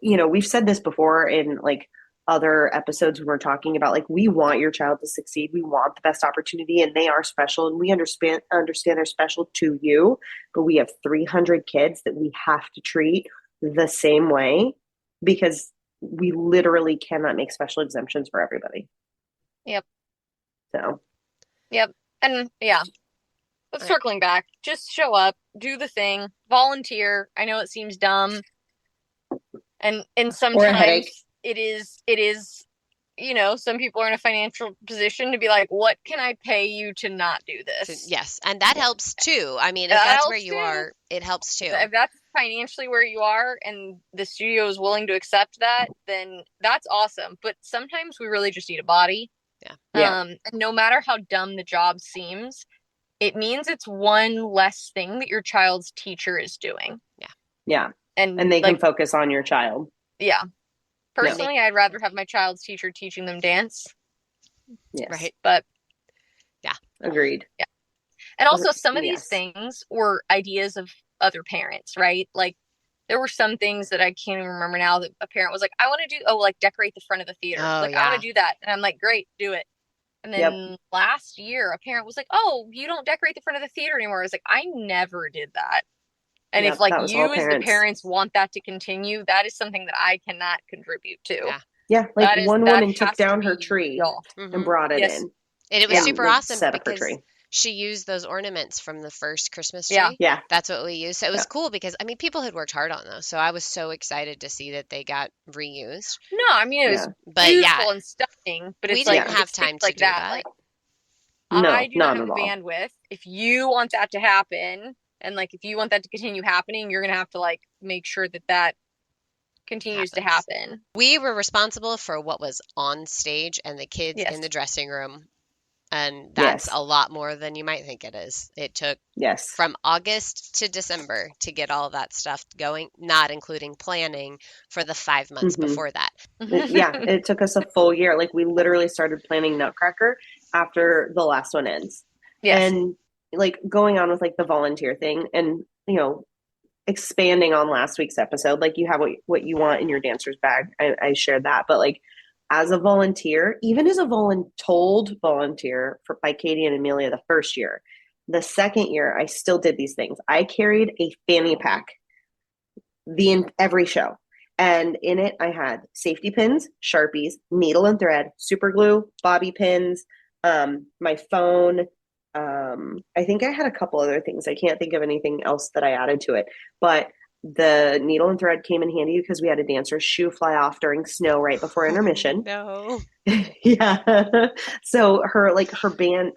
A: we've said this before in like other episodes when we're talking about like we want your child to succeed. We want the best opportunity and they are special and we understand they're special to you, but we have 300 kids that we have to treat the same way because we literally cannot make special exemptions for everybody.
B: Yep.
A: So,
B: Yep. And yeah, but
C: right.
B: circling back, just show up, do the thing, volunteer. I know it seems dumb, and
A: or a headache.
B: sometimes it is, some people are in a financial position to be like, what can I pay you to not do this?
C: Yes, and that helps too. I mean, if
B: That
C: that's where
B: helps
C: you
B: too.
C: are, it helps too.
B: If that's financially where you are and the studio is willing to accept that, then that's awesome. But sometimes we really just need a body.
C: Yeah.
A: Yeah.
B: And no matter how dumb the job seems, it means it's one less thing that your child's teacher is doing.
C: Yeah.
A: Yeah.
B: And
A: And they can
B: like,
A: focus on your child.
B: yeah,
A: Yep.
C: Make
B: personally, I'd rather have my child's teacher teaching them dance.
A: Yes.
C: right.
B: But
C: Yeah.
A: Agreed.
B: yeah. And also, some of these
A: Yes.
B: things were ideas of other parents, right? Like, there were some things that I can't even remember now that a parent was like, I want to do, oh, like decorate the front of the theater.
C: Oh
B: Like, I want
C: yeah.
B: to do that. And I'm like, great, do it. And
A: Yep.
B: then last year, a parent was like, oh, you don't decorate the front of the theater anymore. I was like, I never did that. And if
A: Yep.
B: like
A: That was all
B: you as the
A: parents.
B: parents want that to continue, that is something that I cannot contribute to.
C: Yeah.
A: Yeah, like one
B: That
A: woman took
B: has to
A: down her
B: be
A: tree
B: y'all.
A: and
C: Hmm.
A: brought it
B: Yes.
A: in
C: And it was
B: Yeah.
A: and
C: super
A: like
C: awesome
A: set up her
C: because
A: tree.
C: she used those ornaments from the first Christmas
B: Yeah.
C: tree.
A: Yeah,
C: That's what we used. So it
A: yeah,
C: was cool because I mean people had worked hard on those. So I was so excited to see that they got reused.
B: No, I mean it was
A: yeah,
C: But yeah,
B: beautiful and stunning, but
C: we
B: it's like
C: didn't
A: yeah.
C: have
B: it's things
C: time to
B: like
C: do
B: that.
C: that.
B: Like I
A: No,
B: do not
A: not
B: have
A: at
B: the
A: all.
B: bandwidth. If you want that to happen, and like if you want that to continue happening, you're gonna have to like make sure that that continues to
C: Happens.
B: happen.
C: We were responsible for what was on stage and the kids in
B: Yes.
C: the dressing room. And that's
A: Yes,
C: a lot more than you might think it is. It took
A: yes.
C: from August to December to get all that stuff going, not including planning for the 5 months
A: Hmm.
C: before that.
A: Yeah, it took us a full year. Like we literally started planning Nutcracker after the last one ends.
B: Yes.
A: And like going on with like the volunteer thing and, expanding on last week's episode, like you have what you want in your dancer's bag. I shared that. But like as a volunteer, even as a told volunteer by Katie and Amelia the first year, the second year, I still did these things. I carried a fanny pack in every show. And in it, I had safety pins, Sharpies, needle and thread, super glue, bobby pins, my phone. I think I had a couple other things. I can't think of anything else that I added to it. But the needle and thread came in handy because we had a dancer's shoe fly off during snow right before
C: Oh
A: intermission.
C: no.
A: Yeah. So her band,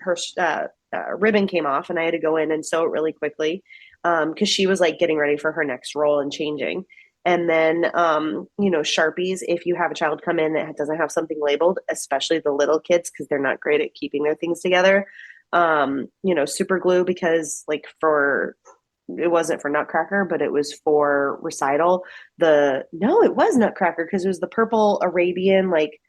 A: ribbon came off, and I had to go in and sew it really quickly because she was like getting ready for her next role and changing. And then, Sharpies, if you have a child come in that doesn't have something labeled, especially the little kids, because they're not great at keeping their things together. Super glue, because it wasn't for Nutcracker, but it was for recital. No, it was Nutcracker because it was the purple Arabian like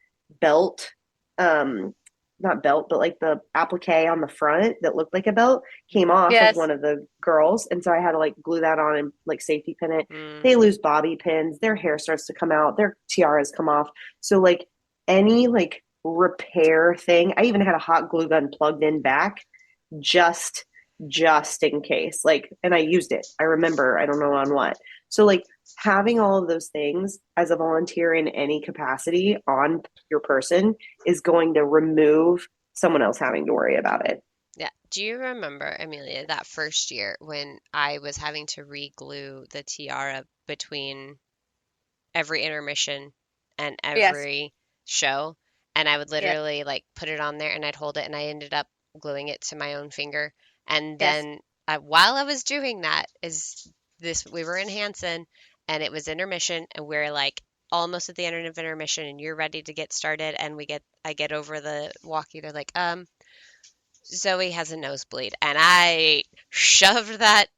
A: belt, um, not belt, but like the applique on the front that looked like a belt came off of
B: Yes.
A: one of the girls, and so I had to like glue that on and like safety pin it.
C: Mm.
A: They lose bobby pins, their hair starts to come out, their tiaras come off. So like any like repair thing, I even had a hot glue gun plugged in back just just in case. Like, and I used it. I remember, I don't know on what. So like having all of those things as a volunteer in any capacity on your person is going to remove someone else having to worry about it.
C: Yeah. Do you remember, Amelia, that first year when I was having to re-glue the tiara between every intermission and
B: Yes.
C: every show? And I would
B: Yes.
C: literally like put it on there and I'd hold it and I ended up gluing it to my own finger. And
B: Yes.
C: then while I was doing that, we were in Hanson and it was intermission and we're like almost at the end of intermission and you're ready to get started and I get over the walkie. They're like, Zoe has a nosebleed, and I shoved that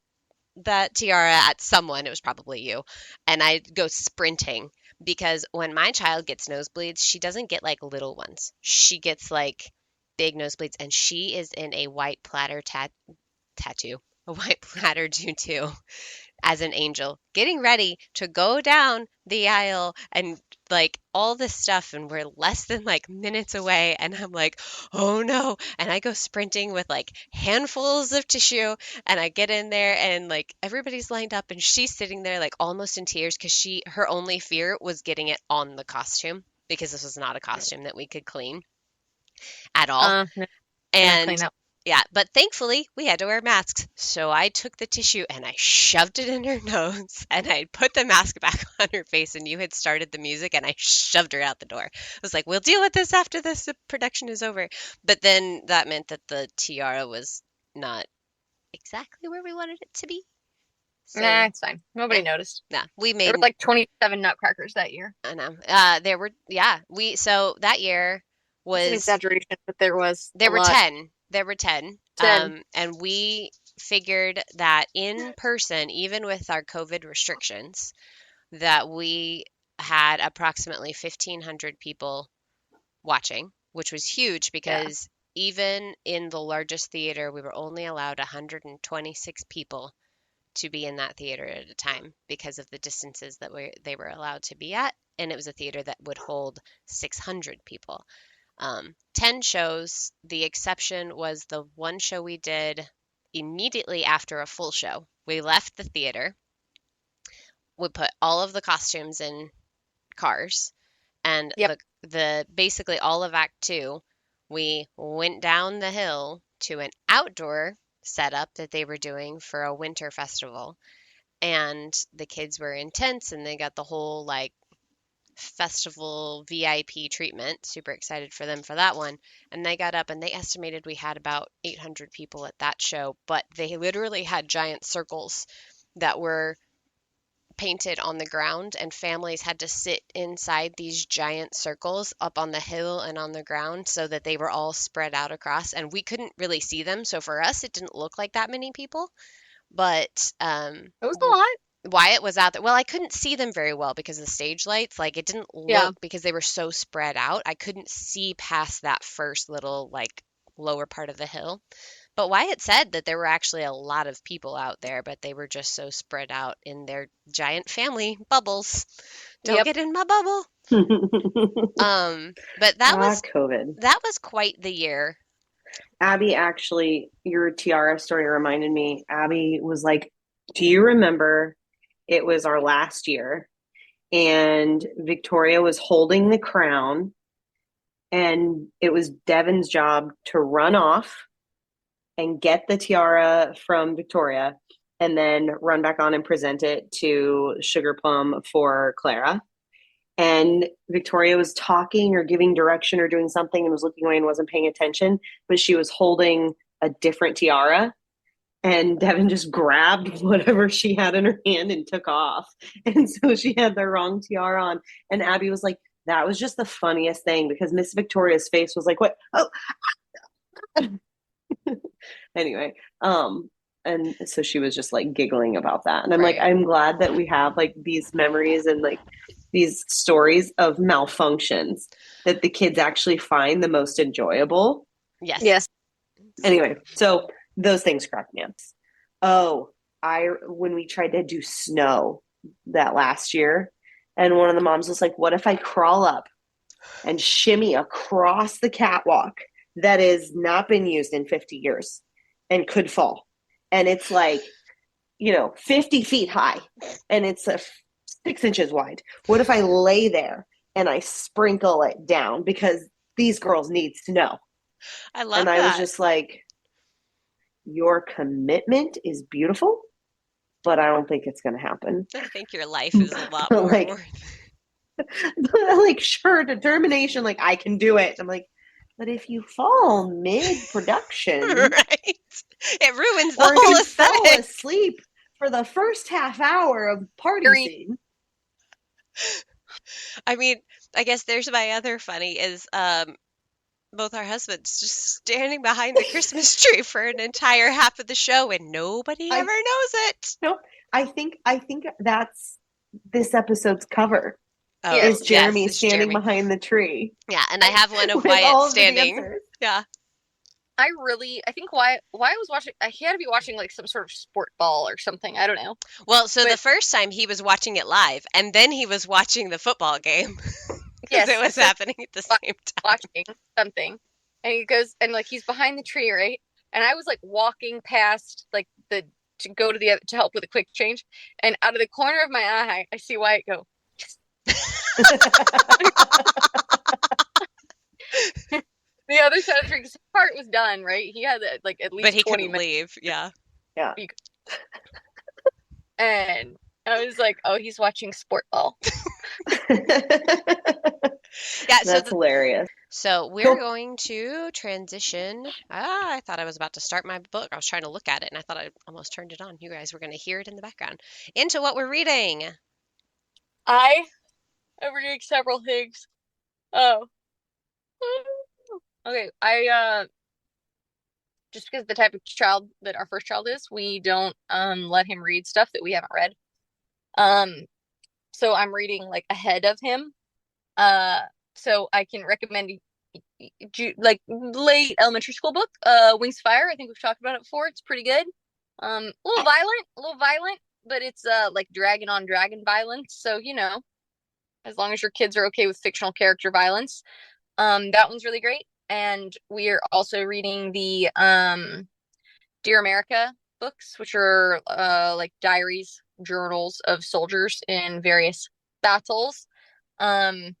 C: tiara at someone. It was probably you, and I go sprinting because when my child gets nosebleeds, she doesn't get like little ones. She gets like big nosebleeds, and she is in a white platter tattoo, a white platter tutu as an angel, getting ready to go down the aisle and like all this stuff. And we're less than like minutes away. And I'm like, oh no. And I go sprinting with like handfuls of tissue. And I get in there and like everybody's lined up and she's sitting there like almost in tears because her only fear was getting it on the costume because this was not a costume that we could clean at all.
B: No, yeah,
C: And
B: clean up.
C: yeah, but thankfully we had to wear masks. So I took the tissue and I shoved it in her nose and I put the mask back on her face and you had started the music and I shoved her out the door. I was like, we'll deal with this after this production is over. But then that meant that the tiara was not exactly where we wanted it to be.
B: Nah,
C: So,
B: it's fine. Nobody
C: eh,
B: noticed.
C: nah, we
B: There
C: made,
B: were like 27 nutcrackers that year.
C: I know, there were, yeah, so that year
B: It's an
C: was
B: exaggeration, but there was a
C: There were
B: lot.
C: 10. There were 10.
B: 10.
C: And we figured that in person, even with our COVID restrictions, that we had approximately 1,500 people watching, which was huge
B: Yeah.
C: because even in the largest theater, we were only allowed 126 people to be in that theater at a time because of the distances that they were allowed to be at. And it was a theater that would hold 600 people. 10 shows. The exception was the one show we did immediately after a full show. We left the theater. We put all of the costumes in cars, and
B: Yep.
C: the basically all of Act Two, we went down the hill to an outdoor setup that they were doing for a winter festival, and the kids were in tents, and they got the whole like festival VIP treatment. Super excited for them for that one. And they got up and they estimated we had about 800 people at that show, but they literally had giant circles that were painted on the ground, and families had to sit inside these giant circles up on the hill and on the ground so that they were all spread out across. And we couldn't really see them. So for us, it didn't look like that many people. But
B: It was a lot.
C: Wyatt was out there. Well, I couldn't see them very well because of the stage lights. Like it didn't
B: Yeah.
C: look because they were so spread out. I couldn't see past that first little like lower part of the hill. But Wyatt said that there were actually a lot of people out there, but they were just so spread out in their giant family bubbles. Don't
B: Yep.
C: get in my bubble. But
A: COVID.
C: that was quite the year.
A: Abby, actually, your tiara story reminded me. Abby was like, do you remember it was our last year and Victoria was holding the crown, and it was Devon's job to run off and get the tiara from Victoria and then run back on and present it to Sugar Plum for Clara. And Victoria was talking or giving direction or doing something and was looking away and wasn't paying attention, but she was holding a different tiara. And Devin just grabbed whatever she had in her hand and took off. And so she had the wrong tiara on. And Abby was like, that was just the funniest thing because Miss Victoria's face was like, what? Oh, anyway. And so she was just like giggling about that. And I'm like,
C: Right.
A: I'm glad that we have like these memories and like these stories of malfunctions that the kids actually find the most enjoyable.
C: Yes.
B: Yes.
A: Anyway, so those things crack me up. Oh, I when we tried to do snow that last year, and one of the moms was like, "What if I crawl up and shimmy across the catwalk that has not been used in 50 years and could fall?" And it's like, 50 feet high, and it's 6 inches wide. What if I lay there and I sprinkle it down because these girls need snow?
C: I
A: And
C: love
A: I was
C: that.
A: just like, your commitment is beautiful, but I don't think it's going to happen.
C: I think your life is a lot more
A: like,
C: worth.
A: like, sure, determination, like, I can do it. I'm like, but if you fall mid production
C: Right. It ruins the
A: or
C: whole
A: you fall
C: aesthetic.
A: asleep for the first half hour of party
B: Very
A: scene.
C: I mean, I guess there's my other funny is both our husbands just standing behind the Christmas tree for an entire half of the show and nobody ever
A: I
C: knows it.
A: no, I think that's this episode's cover
C: Oh,
B: yes.
A: is
C: yes,
A: Jeremy
C: it's
A: standing
C: Jeremy.
A: behind the tree
C: Yeah, and I have one of
A: with
C: Wyatt
A: all of the
C: standing.
A: dancers.
C: Yeah.
B: I think why I was watching. He had to be watching like some sort of sport ball or something. I don't know.
C: Well, so the
B: But
C: first time he was watching it live, and then he was watching the football game because it
B: yes,
C: was
B: so
C: happening at the same time.
B: watching something, and he goes and like he's behind the tree, right? And I was like walking past like the to go to the other to help with a quick change, and out of the corner of my eye, I see Wyatt go. The other side of the tree, 'cause his part was done, right? He had like at
C: But
B: least
C: he
B: 20
C: couldn't
B: minutes
C: leave. Yeah.
A: Yeah.
B: to speak. And I was like, oh, he's watching sport ball.
C: Yeah,
A: That's hilarious.
C: so we're
A: Cool.
C: going to transition. I thought I was about to start my book. I was trying to look at it and I thought I almost turned it on. You guys were going to hear it in the background. Into what we're reading.
B: I am reading several things. Oh, okay. I just because the type of child that our first child is, we don't let him read stuff that we haven't read. Um, so I'm reading like ahead of him. Uh, so I can recommend like late elementary school book, Wings of Fire. I think we've talked about it before. It's pretty good. A little violent, but it's like dragon on dragon violence. So as long as your kids are okay with fictional character violence, that one's really great. And we are also reading the Dear America books, which are like diaries, journals of soldiers in various battles. Um,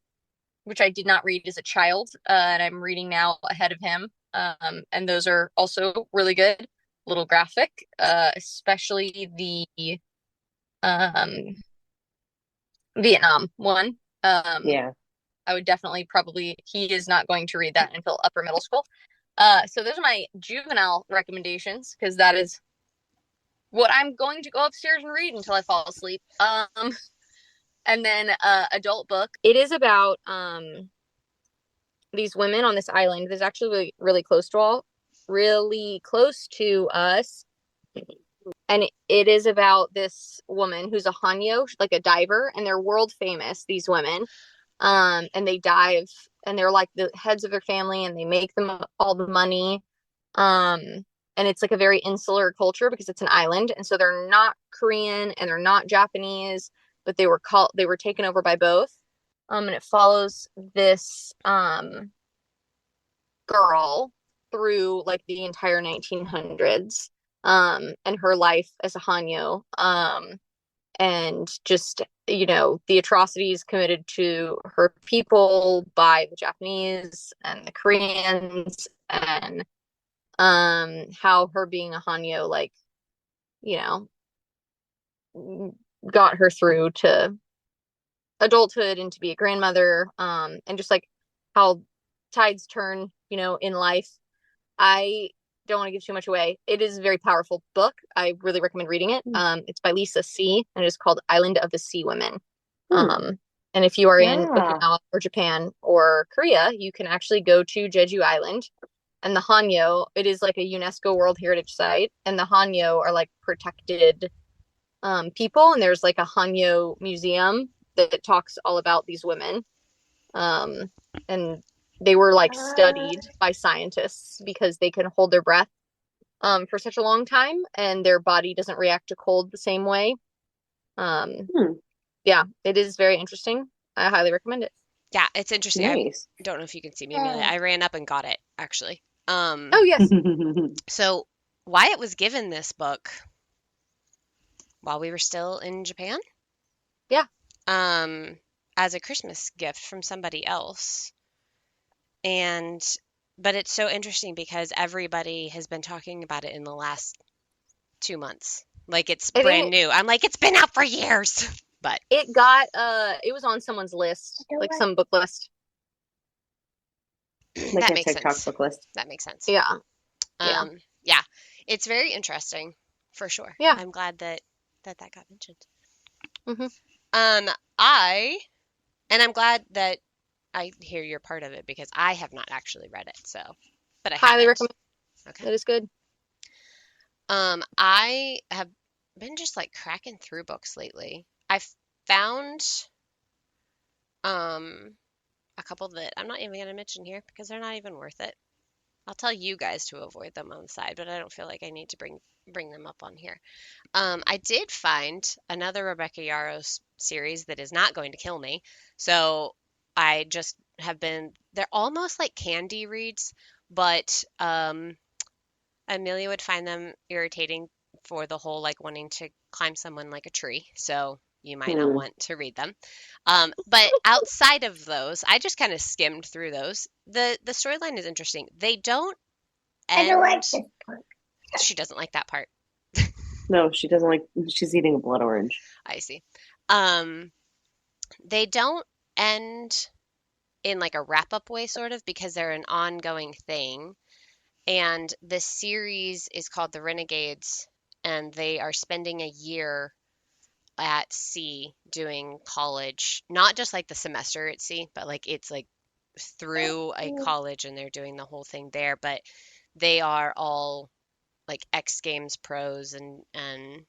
B: which I did not read as a child, and I'm reading now ahead of him. And those are also really good, a little graphic, especially the um, Vietnam one.
A: Yeah.
B: I would definitely probably, he is not going to read that until upper middle school. So those are my juvenile recommendations because that is what I'm going to go upstairs and read until I fall asleep. And then adult book. It is about these women on this island that's actually really, really close to us. And it is about this woman who's a Hanyo, like a diver, and they're world famous, these women. And they dive and they're like the heads of their family and they make them all the money. Um, and it's like a very insular culture because it's an island. And so they're not Korean and they're not Japanese, but they were taken over by both. And it follows this girl through like the entire 1900s and her life as a Hanyo. and just, the atrocities committed to her people by the Japanese and the Koreans, and how her being a Hanyo, like, you know, got her through to adulthood and to be a grandmother, and just like how tides turn, in life. I don't want to give too much away. It is a very powerful book. I really recommend reading it. It's by Lisa C, and it is called Island of the Sea Women.
A: Hmm.
B: And if you are in
A: Yeah.
B: Okinawa or Japan or Korea, you can actually go to Jeju Island. And the Hanyo, it is like a UNESCO World Heritage Site, and the Hanyo are like protected people, and there's like a Hanyo museum that talks all about these women. Um, and they were like studied by scientists because they can hold their breath for such a long time, and their body doesn't react to cold the same way. Um,
A: Hmm.
B: yeah, it is very interesting. I highly recommend it.
C: Yeah, it's interesting. I
A: Nice.
C: don't know if you can see me, Amelia. I ran up and got it, actually.
B: Oh, yes.
C: So Wyatt was given this book while we were still in Japan,
B: Yeah.
C: um, as a Christmas gift from somebody else. And but it's so interesting because everybody has been talking about it in the last 2 months. Like it's
B: I
C: brand
B: think
C: new. I'm like, it's been out for years. But
B: it was on someone's list, like some book list.
A: Like
C: that
A: a
C: makes
A: TikTok
C: sense.
A: book list.
C: That makes sense.
B: Yeah. Yeah.
C: Yeah, it's very interesting for sure.
B: Yeah.
C: I'm glad that got mentioned.
B: Hmm.
C: Um, I and I'm glad that I hear you're part of it because I have not actually read it, so but I
B: Highly
C: haven't.
B: recommend.
C: Okay.
B: It is good.
C: I have been just like cracking through books lately. I've found um a couple that I'm not even going to mention here because they're not even worth it. I'll tell you guys to avoid them on the side, but I don't feel like I need to bring them up on here. I did find another Rebecca Yarros series that is not going to kill me. So I just have been, they're almost like candy reads, but Amelia would find them irritating for the whole like wanting to climb someone like a tree. So you might not
A: Hmm.
C: want to read them. But outside of those, I just kind of skimmed through those. The storyline is interesting. They don't
A: I don't like
C: end.
A: this part.
C: She doesn't like that part.
A: No, she doesn't like. She's eating a blood orange.
C: I see. Um, they don't end in like a wrap up way, sort of, because they're an ongoing thing. And the series is called The Renegades, and they are spending a year at sea doing college, not just like the semester at sea, but like it's like through a college and they're doing the whole thing there. But they are all like X Games pros and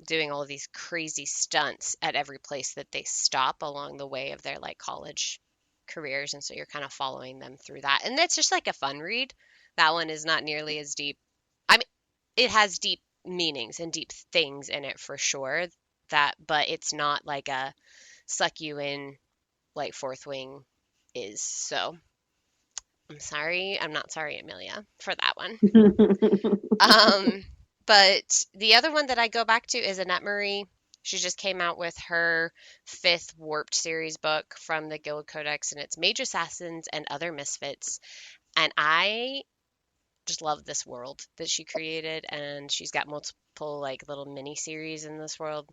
C: doing all of these crazy stunts at every place that they stop along the way of their like college careers. And so you're kind of following them through that. And it's just like a fun read. That one is not nearly as deep. I mean, it has deep meanings and deep things in it for sure. But it's not like a suck you in like Fourth Wing is. So I'm sorry. I'm not sorry, Amelia, for that one. Um, but the other one that I go back to is Annette Marie. She just came out with her fifth Warped series book from the Guild Codex, and it's Mage Assassins and Other Misfits. And I just love this world that she created, and she's got multiple like little mini series in this world.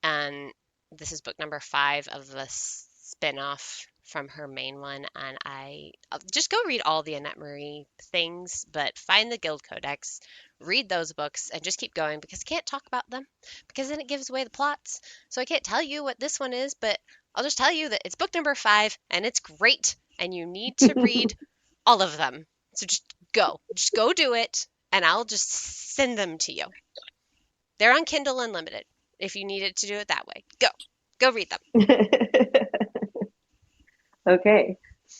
C: And this is book number 5 of the spin-off from her main one. And I'll just go read all the Annette Marie things, but find the Guild Codex, read those books, and just keep going because I can't talk about them because then it gives away the plots. So I can't tell you what this one is, but I'll just tell you that it's book number 5 and it's great and you need to read all of them. So just go do it, and I'll just send them to you. They're on Kindle Unlimited if you needed to do it that way. Go read them.
A: Okay.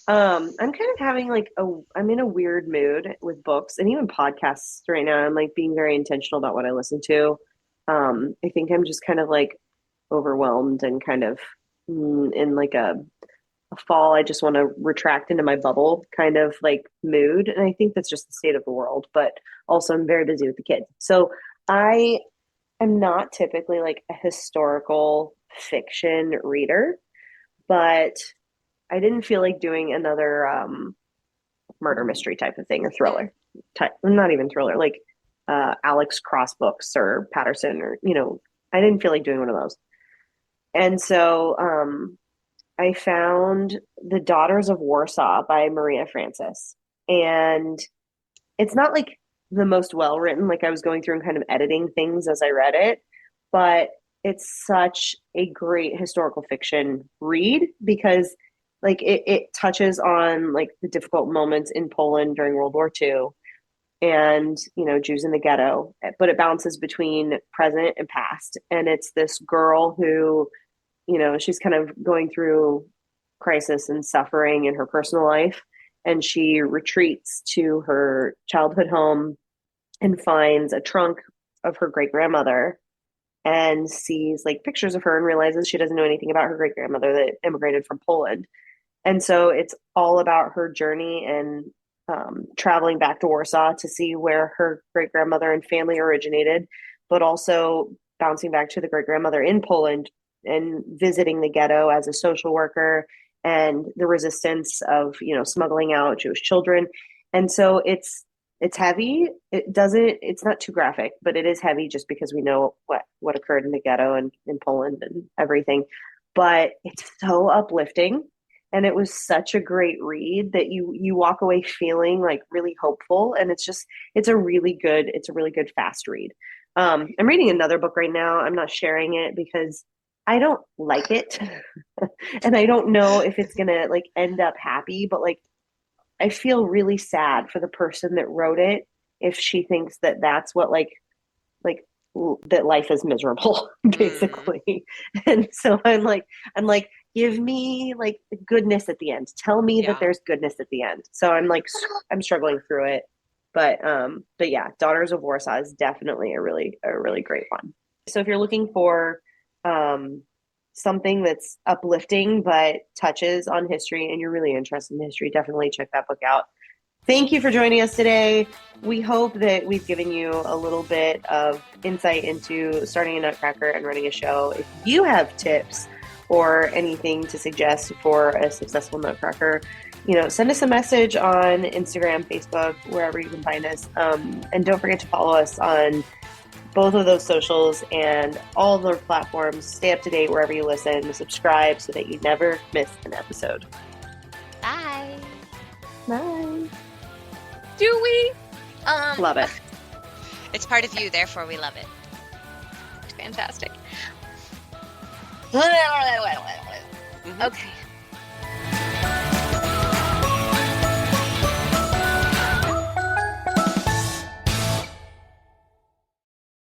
A: I'm kind of having like I'm in a weird mood with books and even podcasts right now. I'm like being very intentional about what I listen to. I think I'm just kind of like overwhelmed and kind of in like a fall. I just want to retract into my bubble kind of like mood. And I think that's just the state of the world, but also I'm very busy with the kids. So I I'm not typically like a historical fiction reader, but I didn't feel like doing another murder mystery type of thing or
B: Mm.
A: thriller type, not even thriller, like Alex Cross books or Patterson or, I didn't feel like doing one of those. And so I found The Daughters of Warsaw by Maria Francis. And it's not like the most well written, like I was going through and kind of editing things as I read it, but it's such a great historical fiction read because like it touches on like the difficult moments in Poland during World War II and Jews in the ghetto, but it bounces between present and past. And it's this girl who she's kind of going through crisis and suffering in her personal life. And she retreats to her childhood home and finds a trunk of her great grandmother and sees like pictures of her and realizes she doesn't know anything about her great grandmother that immigrated from Poland. And so it's all about her journey and traveling back to Warsaw to see where her great grandmother and family originated, but also bouncing back to the great grandmother in Poland and visiting the ghetto as a social worker and the resistance of smuggling out Jewish children. And so it's heavy. It's not too graphic, but it is heavy just because we know what occurred in the ghetto and in Poland and everything. But it's so uplifting and it was such a great read that you walk away feeling like really hopeful, and it's a really good fast read. I'm reading another book right now. I'm not sharing it because I don't like it and I don't know if it's gonna like end up happy, but like I feel really sad for the person that wrote it if she thinks that that's what like that life is miserable
C: Mm.
A: basically. And so I'm like give me like goodness at the end, tell me that
C: Yeah.
A: there's goodness at the end. So I'm struggling through it, but yeah, Daughters of Warsaw is definitely a really great one. So if you're looking for um something that's uplifting but touches on history and you're really interested in history, definitely check that book out. Thank you for joining us today. We hope that we've given you a little bit of insight into starting a Nutcracker and running a show. If you have tips or anything to suggest for a successful Nutcracker, send us a message on Instagram, Facebook, wherever you can find us. And don't forget to follow us on both of those socials and all of their platforms. Stay up to date wherever you listen. Subscribe so that you never miss an episode.
C: Bye.
A: Bye.
B: Do we?
A: Love it.
C: It's part of you, therefore we love it.
B: Fantastic.
C: Mhm.
B: Okay.